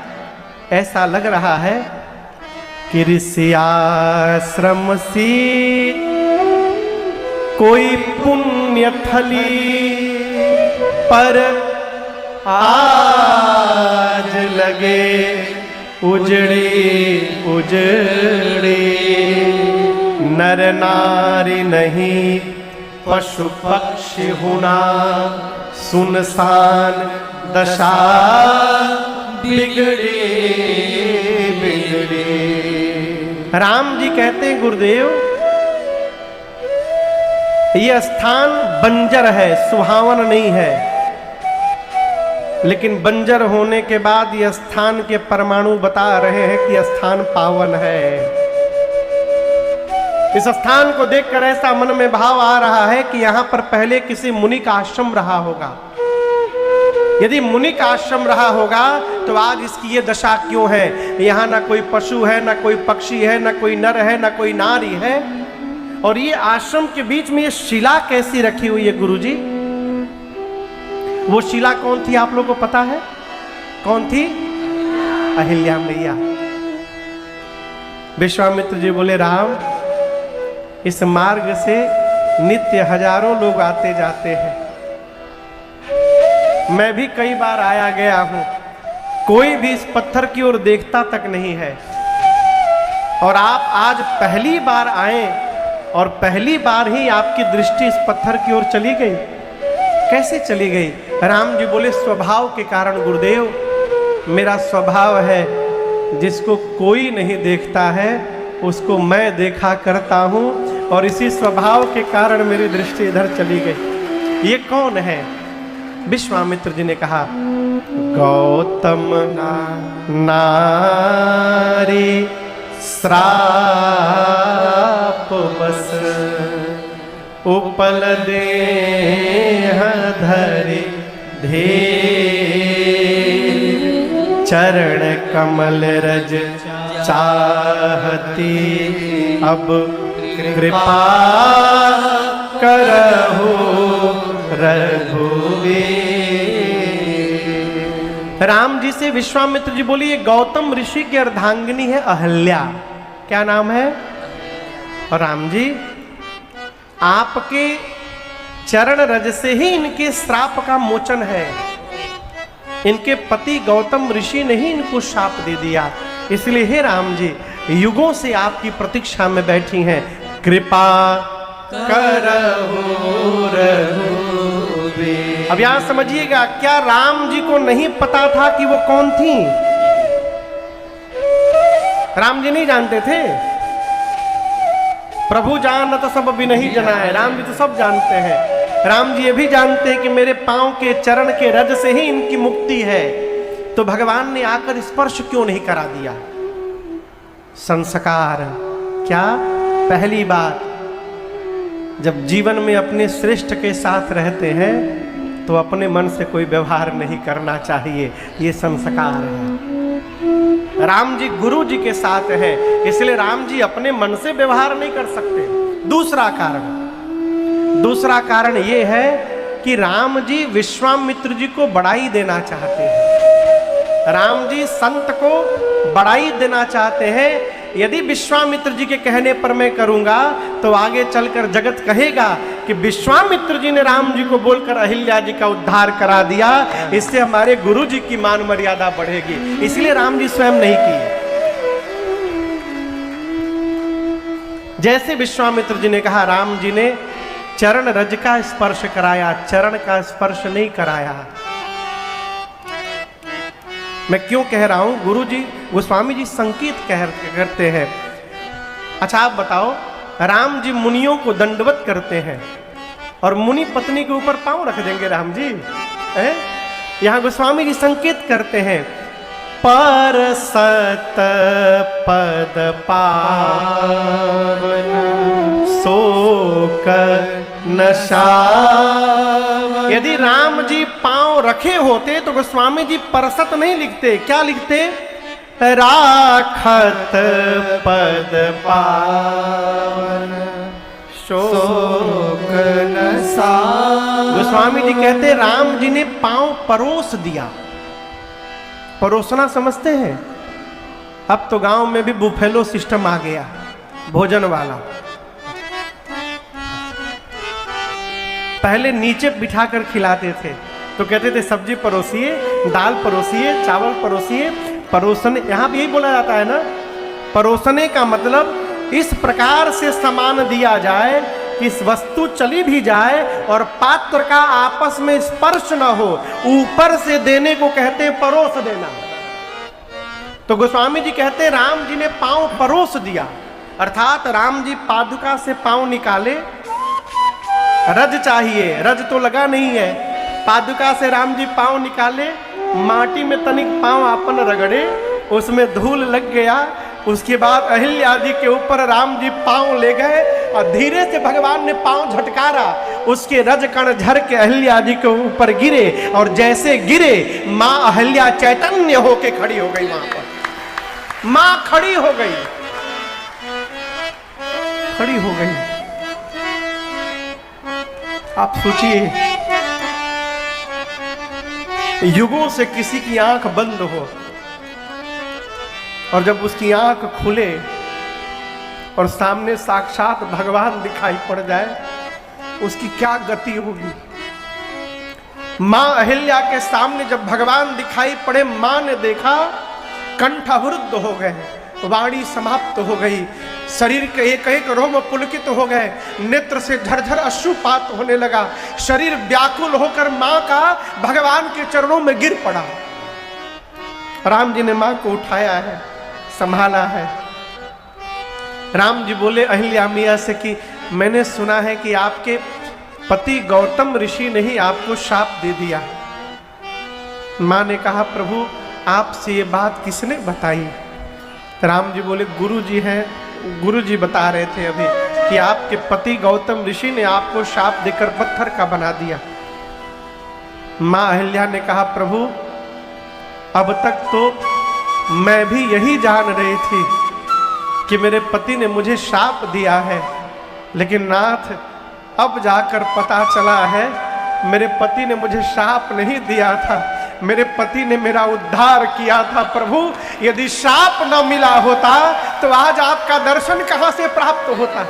ऐसा लग रहा है कि ऋषि आश्रम सी कोई पुण्य थली पर आज लगे उजड़ी उजड़ी। नर नारी नहीं पशु पक्षी हुना, सुनसान दशा बिगड़ी बिगड़ी। राम जी कहते हैं, गुरुदेव यह स्थान बंजर है, सुहावन नहीं है, लेकिन बंजर होने के बाद यह स्थान के परमाणु बता रहे हैं कि यह स्थान पावन है। इस स्थान को देखकर ऐसा मन में भाव आ रहा है कि यहां पर पहले किसी मुनि का आश्रम रहा होगा। यदि मुनि का आश्रम रहा होगा तो आज इसकी ये दशा क्यों है? यहां ना कोई पशु है, ना कोई पक्षी है, ना कोई नर है, ना कोई नारी है, और ये आश्रम के बीच में ये शिला कैसी रखी हुई है गुरुजी? वो शिला कौन थी आप लोगों को पता है? कौन थी? अहिल्या मैया। विश्वामित्र जी बोले, राम इस मार्ग से नित्य हजारों लोग आते जाते हैं, मैं भी कई बार आया गया हूं, कोई भी इस पत्थर की ओर देखता तक नहीं है, और आप आज पहली बार आए और पहली बार ही आपकी दृष्टि इस पत्थर की ओर चली गई। कैसे चली गई? राम जी बोले, स्वभाव के कारण गुरुदेव। मेरा स्वभाव है जिसको कोई नहीं देखता है उसको मैं देखा करता हूं, और इसी स्वभाव के कारण मेरी दृष्टि इधर चली गई। ये कौन है? विश्वामित्र जी ने कहा, गौतम नारी श्राप बस उपल देह धरि धीर, चरण कमल रज चाहती अब कृपा करहु रघुवीर। राम जी से विश्वामित्र जी बोली, ये गौतम ऋषि की अर्धांगिनी है अहल्या। क्या नाम है? और राम जी आपके चरण रज से ही इनके श्राप का मोचन है। इनके पति गौतम ऋषि ने ही इनको शाप दे दिया, इसलिए हे राम जी युगों से आपकी प्रतीक्षा में बैठी हैं, कृपा करहु रघुवीर। अब यहां समझिएगा, क्या राम जी को नहीं पता था कि वो कौन थी? राम जी नहीं जानते थे? प्रभु जानत सब बिनहि जनाए। राम जी तो सब जानते हैं। राम जी ये भी जानते हैं कि मेरे पांव के चरण के रज से ही इनकी मुक्ति है, तो भगवान ने आकर स्पर्श क्यों नहीं करा दिया? संस्कार। क्या? पहली बात, जब जीवन में अपने श्रेष्ठ के साथ रहते हैं तो अपने मन से कोई व्यवहार नहीं करना चाहिए, ये संस्कार है। राम जी गुरु जी के साथ है, इसलिए राम जी अपने मन से व्यवहार नहीं कर सकते। दूसरा कारण ये है कि राम जी विश्वामित्र जी को बड़ाई देना चाहते हैं। राम जी संत को बड़ाई देना चाहते हैं। यदि विश्वामित्र जी के कहने पर मैं करूंगा तो आगे चलकर जगत कहेगा कि विश्वामित्र जी ने राम जी को बोलकर अहिल्या जी का उद्धार करा दिया, इससे हमारे गुरु जी की मान मर्यादा बढ़ेगी, इसलिए राम जी स्वयं नहीं किए। जैसे विश्वामित्र जी ने कहा, राम जी ने चरण रज का स्पर्श कराया, चरण का स्पर्श नहीं कराया। मैं क्यों कह रहा हूं, गुरु जी गोस्वामी जी संकेत करते हैं। अच्छा आप बताओ, राम जी मुनियों को दंडवत करते हैं और मुनि पत्नी के ऊपर पांव रख देंगे राम जी? यहां गोस्वामी जी संकेत करते हैं, पर सत पद पावन शोक नशावन। यदि राम जी पांव रखे होते तो गोस्वामी जी परसत नहीं लिखते, क्या लिखते? राखत पद पावन शोक नशावन। गोस्वामी जी कहते राम जी ने पांव परोस दिया। परोसना समझते हैं? अब तो गांव में भी बुफेलो सिस्टम आ गया, भोजन वाला। पहले नीचे बिठाकर खिलाते थे तो कहते थे सब्जी परोसिए, दाल परोसिए, चावल परोसिए। परोसने, यहां भी यही बोला जाता है ना, परोसने का मतलब इस प्रकार से सामान दिया जाए कि इस वस्तु चली भी जाए और पात्र का आपस में स्पर्श न हो, ऊपर से देने को कहते हैं परोस देना। तो गोस्वामी जी कहते हैं राम जी ने पांव परोस दिया, अर्थात राम जी पादुका से पांव निकाले। रज चाहिए, रज तो लगा नहीं है, पादुका से राम जी पांव निकाले, माटी में तनिक पांव आपन रगड़े, उसमें धूल लग गया। उसके बाद अहिल्या जी के ऊपर राम जी पांव ले गए और धीरे से भगवान ने पांव झटकारा, उसके रज कण झर के अहिल्या जी के ऊपर गिरे और जैसे गिरे मां अहिल्या चैतन्य होके खड़ी हो गई। वहां पर मां खड़ी हो गई, खड़ी हो गई। आप सोचिए, युगों से किसी की आंख बंद हो और जब उसकी आंख खुले और सामने साक्षात भगवान दिखाई पड़ जाए, उसकी क्या गति होगी। मां अहिल्या के सामने जब भगवान दिखाई पड़े, मां ने देखा कंठ अवरुद्ध हो गए, वाणी समाप्त हो गई, शरीर के एक एक रोम पुलकित हो गए, नेत्र से झरझर अश्रुपात होने लगा, शरीर व्याकुल होकर मां का भगवान के चरणों में गिर पड़ा। राम जी ने मां को उठाया है, संभाला है। राम जी बोले अहिल्या मिया से कि मैंने सुना है कि आपके पति गौतम ऋषि ने ही आपको शाप दे दिया। मां ने कहा प्रभु आपसे ये बात किसने बताई? राम जी बोले गुरु जी हैं, गुरु जी बता रहे थे अभी कि आपके पति गौतम ऋषि ने आपको शाप देकर पत्थर का बना दिया। मां अहिल्या ने कहा प्रभु अब तक तो मैं भी यही जान रही थी कि मेरे पति ने मुझे शाप दिया है, लेकिन नाथ अब जाकर पता चला है मेरे पति ने मुझे शाप नहीं दिया था, मेरे पति ने मेरा उद्धार किया था। प्रभु यदि शाप न मिला होता तो आज आपका दर्शन कहां से प्राप्त होता?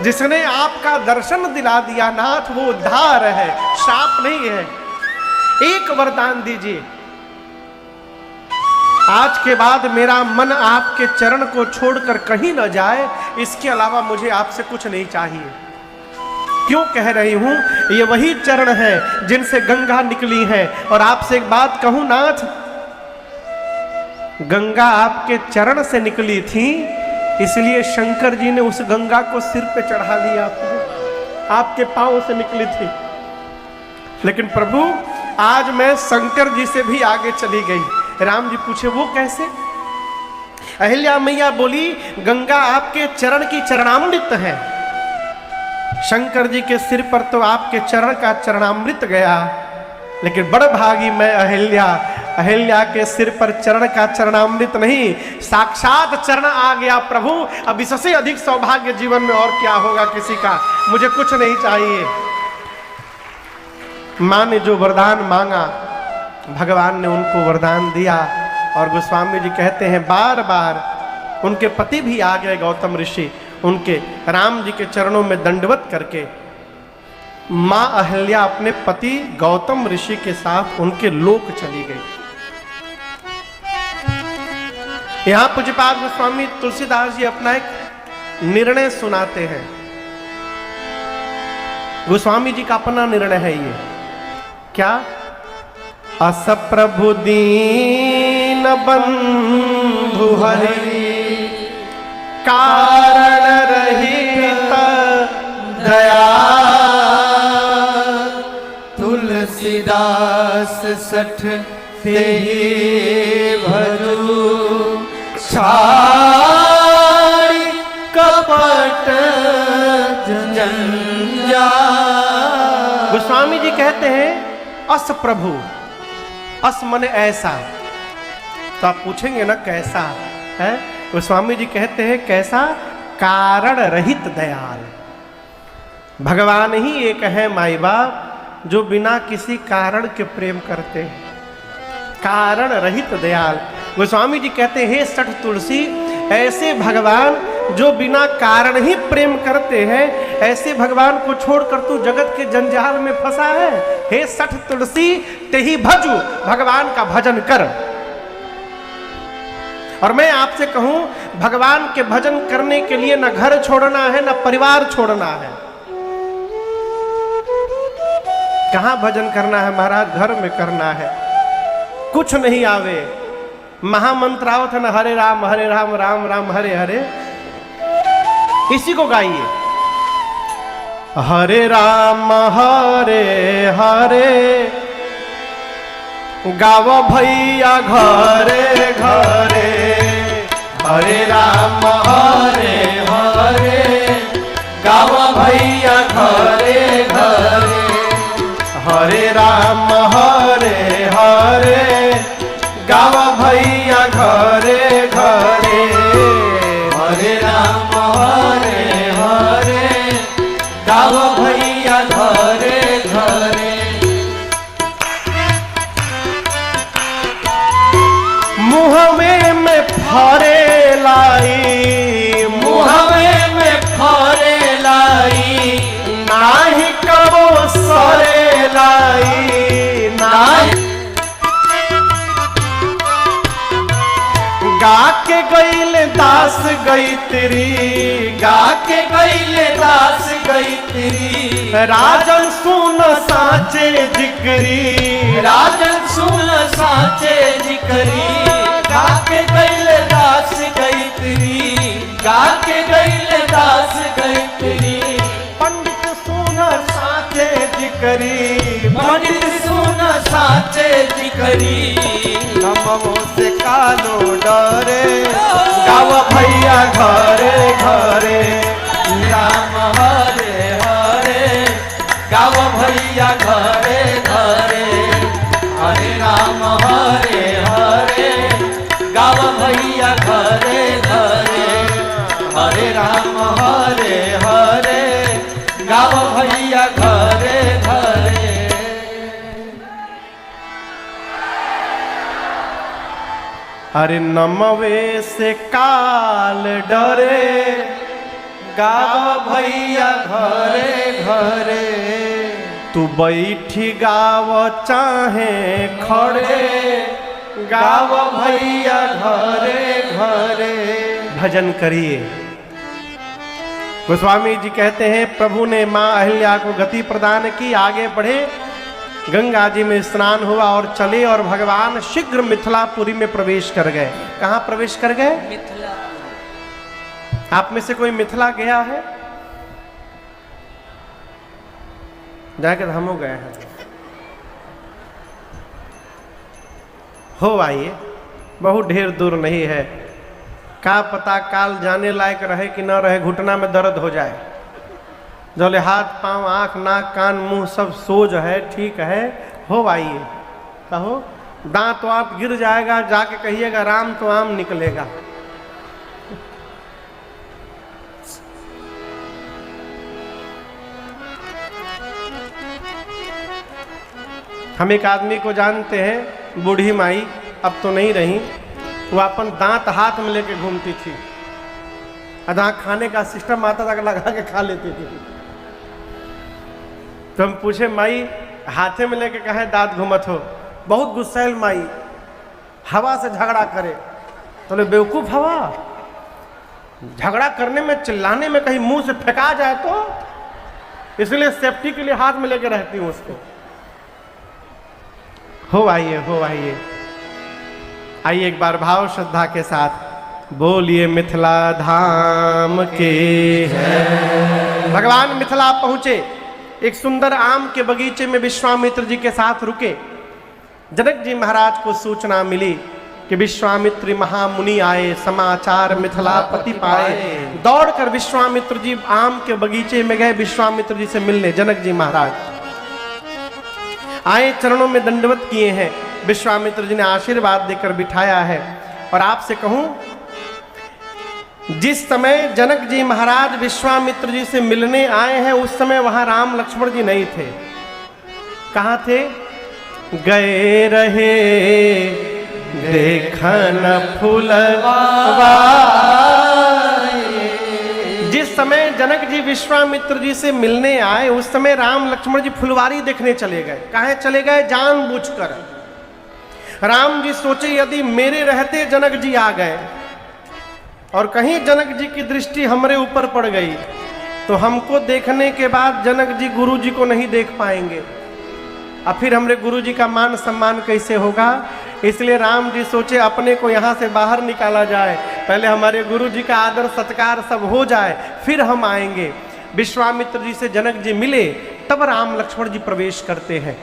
जिसने आपका दर्शन दिला दिया नाथ वो उद्धार है, शाप नहीं है। एक वरदान दीजिए, आज के बाद मेरा मन आपके चरण को छोड़कर कहीं न जाए, इसके अलावा मुझे आपसे कुछ नहीं चाहिए। क्यों कह रही हूं? ये वही चरण है जिनसे गंगा निकली है। और आपसे एक बात कहूं नाथ, गंगा आपके चरण से निकली थी, इसलिए शंकर जी ने उस गंगा को सिर पे चढ़ा लिया, आपके पांव से निकली थी। लेकिन प्रभु आज मैं शंकर जी से भी आगे चली गई। राम जी पूछे वो कैसे? अहिल्या मैया बोली गंगा आपके चरण की चरणामृत है। शंकर जी के सिर पर तो आपके चरण का चरणामृत गया, लेकिन बड़ भागी मैं अहिल्या, अहिल्या के सिर पर चरण का चरणामृत नहीं, साक्षात चरण आ गया प्रभु। अब इससे अधिक सौभाग्य जीवन में और क्या होगा किसी का, मुझे कुछ नहीं चाहिए। मां ने जो वरदान मांगा भगवान ने उनको वरदान दिया। और गोस्वामी जी कहते हैं बार बार उनके पति भी आ गए गौतम ऋषि, उनके राम जी के चरणों में दंडवत करके मां अहिल्या अपने पति गौतम ऋषि के साथ उनके लोक चली गई। यहां पूज्यपाद गोस्वामी तुलसीदास जी अपना एक निर्णय सुनाते हैं। गोस्वामी जी का अपना निर्णय है ये, क्या? अस प्रभु दीन बंधु हरि कारण रहित दया, तुलसीदास सठ तेहि भजु छाड़ी कपट जंजाल। गोस्वामी जी कहते हैं अस प्रभु, अस मन ऐसा। तो आप पूछेंगे ना कैसा है? गोस्वामी जी कहते हैं कैसा? कारण रहित दयाल। भगवान ही एक है माई बाप जो बिना किसी कारण के प्रेम करते हैं, कारण रहित दयाल। गोस्वामी जी कहते हैं हे सठ तुलसी, ऐसे भगवान जो बिना कारण ही प्रेम करते हैं, ऐसे भगवान को छोड़कर तू जगत के जंजाल में फंसा है। हे सठ तुलसी तेहि भजु, भगवान का भजन कर। और मैं आपसे कहूं भगवान के भजन करने के लिए न घर छोड़ना है न परिवार छोड़ना है। कहां भजन करना है महाराज? घर में करना है। कुछ नहीं आवे, महामंत्र आवत है ना, हरे राम राम राम हरे हरे, इसी को गाइए। हरे राम हरे हरे गावो भैया घरे घरे, हरे राम हरे हरे गावो भैया घरे घरे, हरे राम हरे हरे गावो भैया घरे घरे, हरे राम हरे हरे गावो भैया घरे घरे। मुहवे में फरे लाई, मुहवे में फरे लाई, नाही कबो सरे लाई, नाही गा के गईले दास गई तेरी, गा के गईले दास गई तेरी, राजन सुन साचे जिक्री, राजन सुन साचे जिक्री, गा के गईले दास गई तेरी, गा के गईले दास गई तेरी, पंडित सुन साचे जिक्री, पंडित सुन साचे जिक्री, नमो से कालो डरे गाव भैया घरे घरे, राम हरे हरे गाव भैया घरे घरे, हरे राम हरे हरे गाव भैया घरे घरे, हरे राम हरे हरे गाव भैया घरे घरे। अरे नमवे से काल डरे गाव भैया घरे घरे, तू बैठी गाव चाहे खड़े गाव भैया घरे घरे। भजन करिए। गोस्वामी जी कहते हैं प्रभु ने मां अहिल्या को गति प्रदान की, आगे बढ़े, गंगा जी में स्नान हुआ और चले और भगवान शीघ्र मिथिलापुरी में प्रवेश कर गए। कहां प्रवेश कर गए? मिथिला। आप में से कोई मिथिला गया है? जाके तो हम हो गए हैं। हो आइए, बहुत ढेर दूर नहीं है। का पता काल जाने लायक रहे कि न रहे, घुटना में दर्द हो जाए, जले हाथ पांव आंख नाक कान मुंह सब सोज है, ठीक है, हो आइए। कहो दांत वांत गिर जाएगा, जाके कहिएगा राम तो आम निकलेगा। हम एक आदमी को जानते हैं, बूढ़ी माई, अब तो नहीं रही, वो अपन दांत हाथ में लेके घूमती थी। जहाँ खाने का सिस्टम आता था लगा के खा लेती थी। तो हम पूछे माई हाथे में लेके कहे दांत घूमत हो? बहुत गुस्सैल माई, हवा से झगड़ा करे। तो ले बेवकूफ हवा, झगड़ा करने में चिल्लाने में कहीं मुंह से फेंका जाए तो, इसलिए सेफ्टी के लिए हाथ में लेके रहती हूँ उसको। हो आइए आइए एक बार भाव श्रद्धा के साथ बोलिए मिथिला धाम के है। भगवान मिथिला पहुंचे, एक सुंदर आम के बगीचे में विश्वामित्र जी के साथ रुके। जनक जी महाराज को सूचना मिली कि विश्वामित्र महामुनि आए, समाचार मिथिलापति पाए। दौड़कर विश्वामित्र जी आम के बगीचे में गए, विश्वामित्र जी से मिलने। जनक जी महाराज आए, चरणों में दंडवत किए हैं। विश्वामित्र जी ने आशीर्वाद देकर बिठाया है। और आपसे कहूं, जिस समय जनक जी महाराज विश्वामित्र जी से मिलने आए हैं, उस समय वहां राम लक्ष्मण जी नहीं थे। कहां थे? गए रहे देखन फुलवा। जिस समय जनक जी विश्वामित्र जी से मिलने आए, उस समय राम लक्ष्मण जी फुलवारी देखने चले गए। कहाँ चले गए? जानबूझकर। राम जी सोचे यदि मेरे रहते जनक जी आ गए और कहीं जनक जी की दृष्टि हमारे ऊपर पड़ गई तो हमको देखने के बाद जनक जी गुरु जी को नहीं देख पाएंगे, और फिर हमारे गुरु जी का मान सम्मान कैसे होगा। इसलिए राम जी सोचे अपने को यहाँ से बाहर निकाला जाए, पहले हमारे गुरु जी का आदर सत्कार सब हो जाए, फिर हम आएंगे। विश्वामित्र जी से जनक जी मिले, तब राम लक्ष्मण जी प्रवेश करते हैं।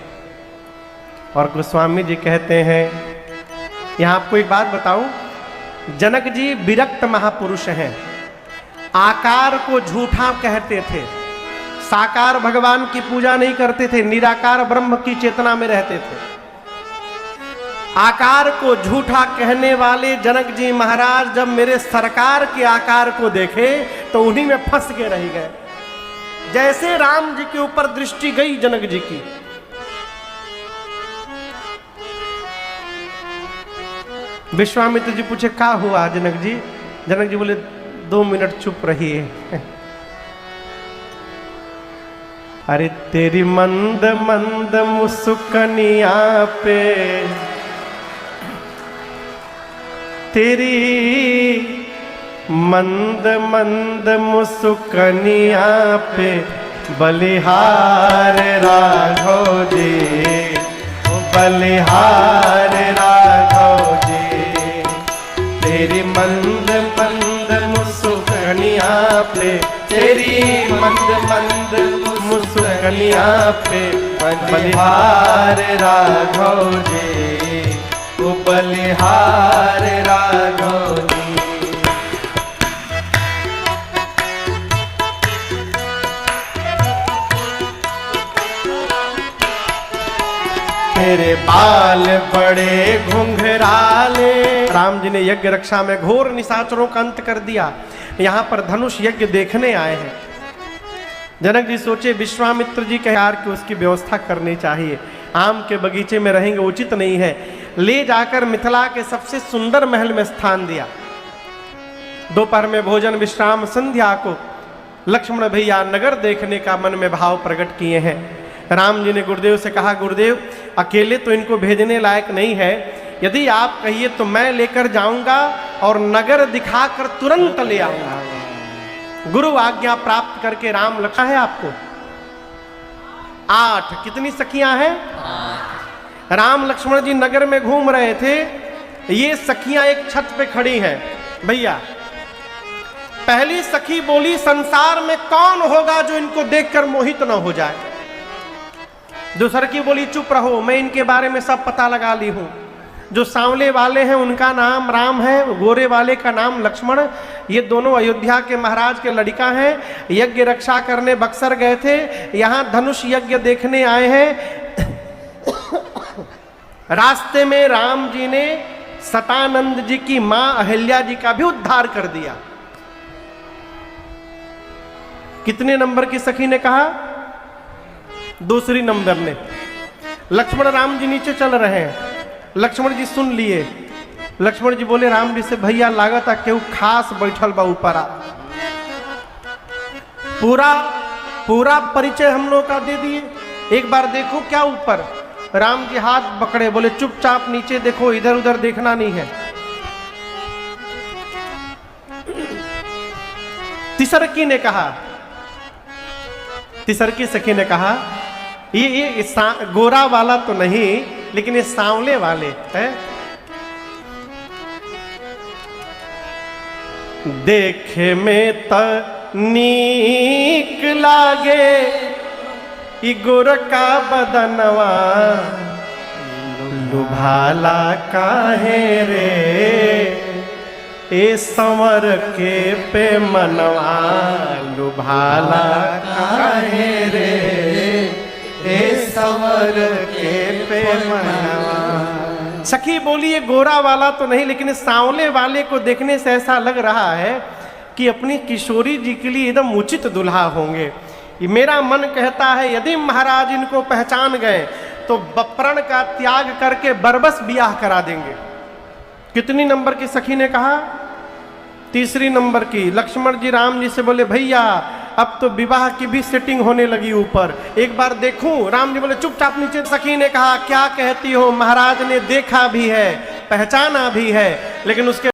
और गोस्वामी जी कहते हैं, यहाँ आपको एक बात बताऊं, जनक जी विरक्त महापुरुष हैं। आकार को झूठा कहते थे, साकार भगवान की पूजा नहीं करते थे, निराकार ब्रह्म की चेतना में रहते थे। आकार को झूठा कहने वाले जनक जी महाराज जब मेरे सरकार के आकार को देखे तो उन्हीं में फंस के रह गए। जैसे राम जी के ऊपर दृष्टि गई जनक जी की, विश्वामित्र जी पूछे क्या हुआ जनक जी? जनक जी बोले 2 मिनट चुप रहिए। अरे तेरी मंद मंद मुस्कनिया पे, तेरी मंद मंद मुस्कनिया पे बलिहार राघव जी, बलिहार राघव जी। तेरी मंद मंद मुस्कनिया पे, तेरी मंद मंद मुस्कनिया पे बलिहार राघव जी, वो बलिहार राघव जी। तेरे बाल बड़े घुंघराले। राम जी ने यज्ञ रक्षा में घोर निशाचरों का अंत कर दिया। यहाँ पर धनुष यज्ञ देखने आए हैं। जनक जी सोचे विश्वामित्र जी के यार की उसकी व्यवस्था करनी चाहिए, आम के बगीचे में रहेंगे उचित नहीं है। ले जाकर मिथिला के सबसे सुंदर महल में स्थान दिया। दोपहर में भोजन विश्राम, संध्या को लक्ष्मण भैया नगर देखने का मन में भाव प्रकट किए हैं। राम जी ने गुरुदेव से कहा, गुरुदेव अकेले तो इनको भेजने लायक नहीं है, यदि आप कहिए तो मैं लेकर जाऊंगा और नगर दिखाकर तुरंत ले आऊंगा। गुरु आज्ञा प्राप्त करके राम लक्ष्मण है आपको 8, कितनी सखियां हैं? राम लक्ष्मण जी नगर में घूम रहे थे, ये सखियां एक छत पे खड़ी हैं। भैया पहली सखी बोली, संसार में कौन होगा जो इनको देखकर मोहित न हो जाए। दूसरी की बोली, चुप रहो, मैं इनके बारे में सब पता लगा ली हूं। जो सांवले वाले हैं उनका नाम राम है, गोरे वाले का नाम लक्ष्मण। ये दोनों अयोध्या के महाराज के लड़का हैं, यज्ञ रक्षा करने बक्सर गए थे, यहाँ धनुष यज्ञ देखने आए हैं। रास्ते में राम जी ने सतानंद जी की मां अहिल्या जी का भी उद्धार कर दिया। कितने नंबर की सखी ने कहा? दूसरी नंबर ने। लक्ष्मण राम जी नीचे चल रहे हैं, लक्ष्मण जी सुन लिए। लक्ष्मण जी बोले राम जी से, भैया लागत केहू खास बैठल बा ऊपर आ। पूरा परिचय हम लोग का दे दिए, एक बार देखो क्या ऊपर। राम जी हाथ पकड़े, बोले चुपचाप नीचे देखो, इधर उधर देखना नहीं है। तिसरकी ने कहा, तिसरकी सखी ने कहा, ये गोरा वाला तो नहीं, लेकिन ये सांवले वाले हैं। देखे में त नीक लागे ई गोरका बदनवा, लुभाला काहे रे ए संवर के पे मनवा, लुभाला काहे रे ए संवर के पे मनवा। सखी बोली ये गोरा वाला तो नहीं, लेकिन सांवले वाले को देखने से ऐसा लग रहा है कि अपनी किशोरी जी के लिए एकदम उचित दुल्हा होंगे। मेरा मन कहता है यदि महाराज इनको पहचान गए तो बप्रण का त्याग करके बरबस ब्याह करा देंगे। कितनी नंबर की सखी ने कहा? तीसरी नंबर की। लक्ष्मण जी राम जी से बोले भैया अब तो विवाह की भी सेटिंग होने लगी ऊपर, एक बार देखूं? राम जी बोले चुपचाप नीचे। सखी ने कहा क्या कहती हो, महाराज ने देखा भी है, पहचाना भी है, लेकिन उसके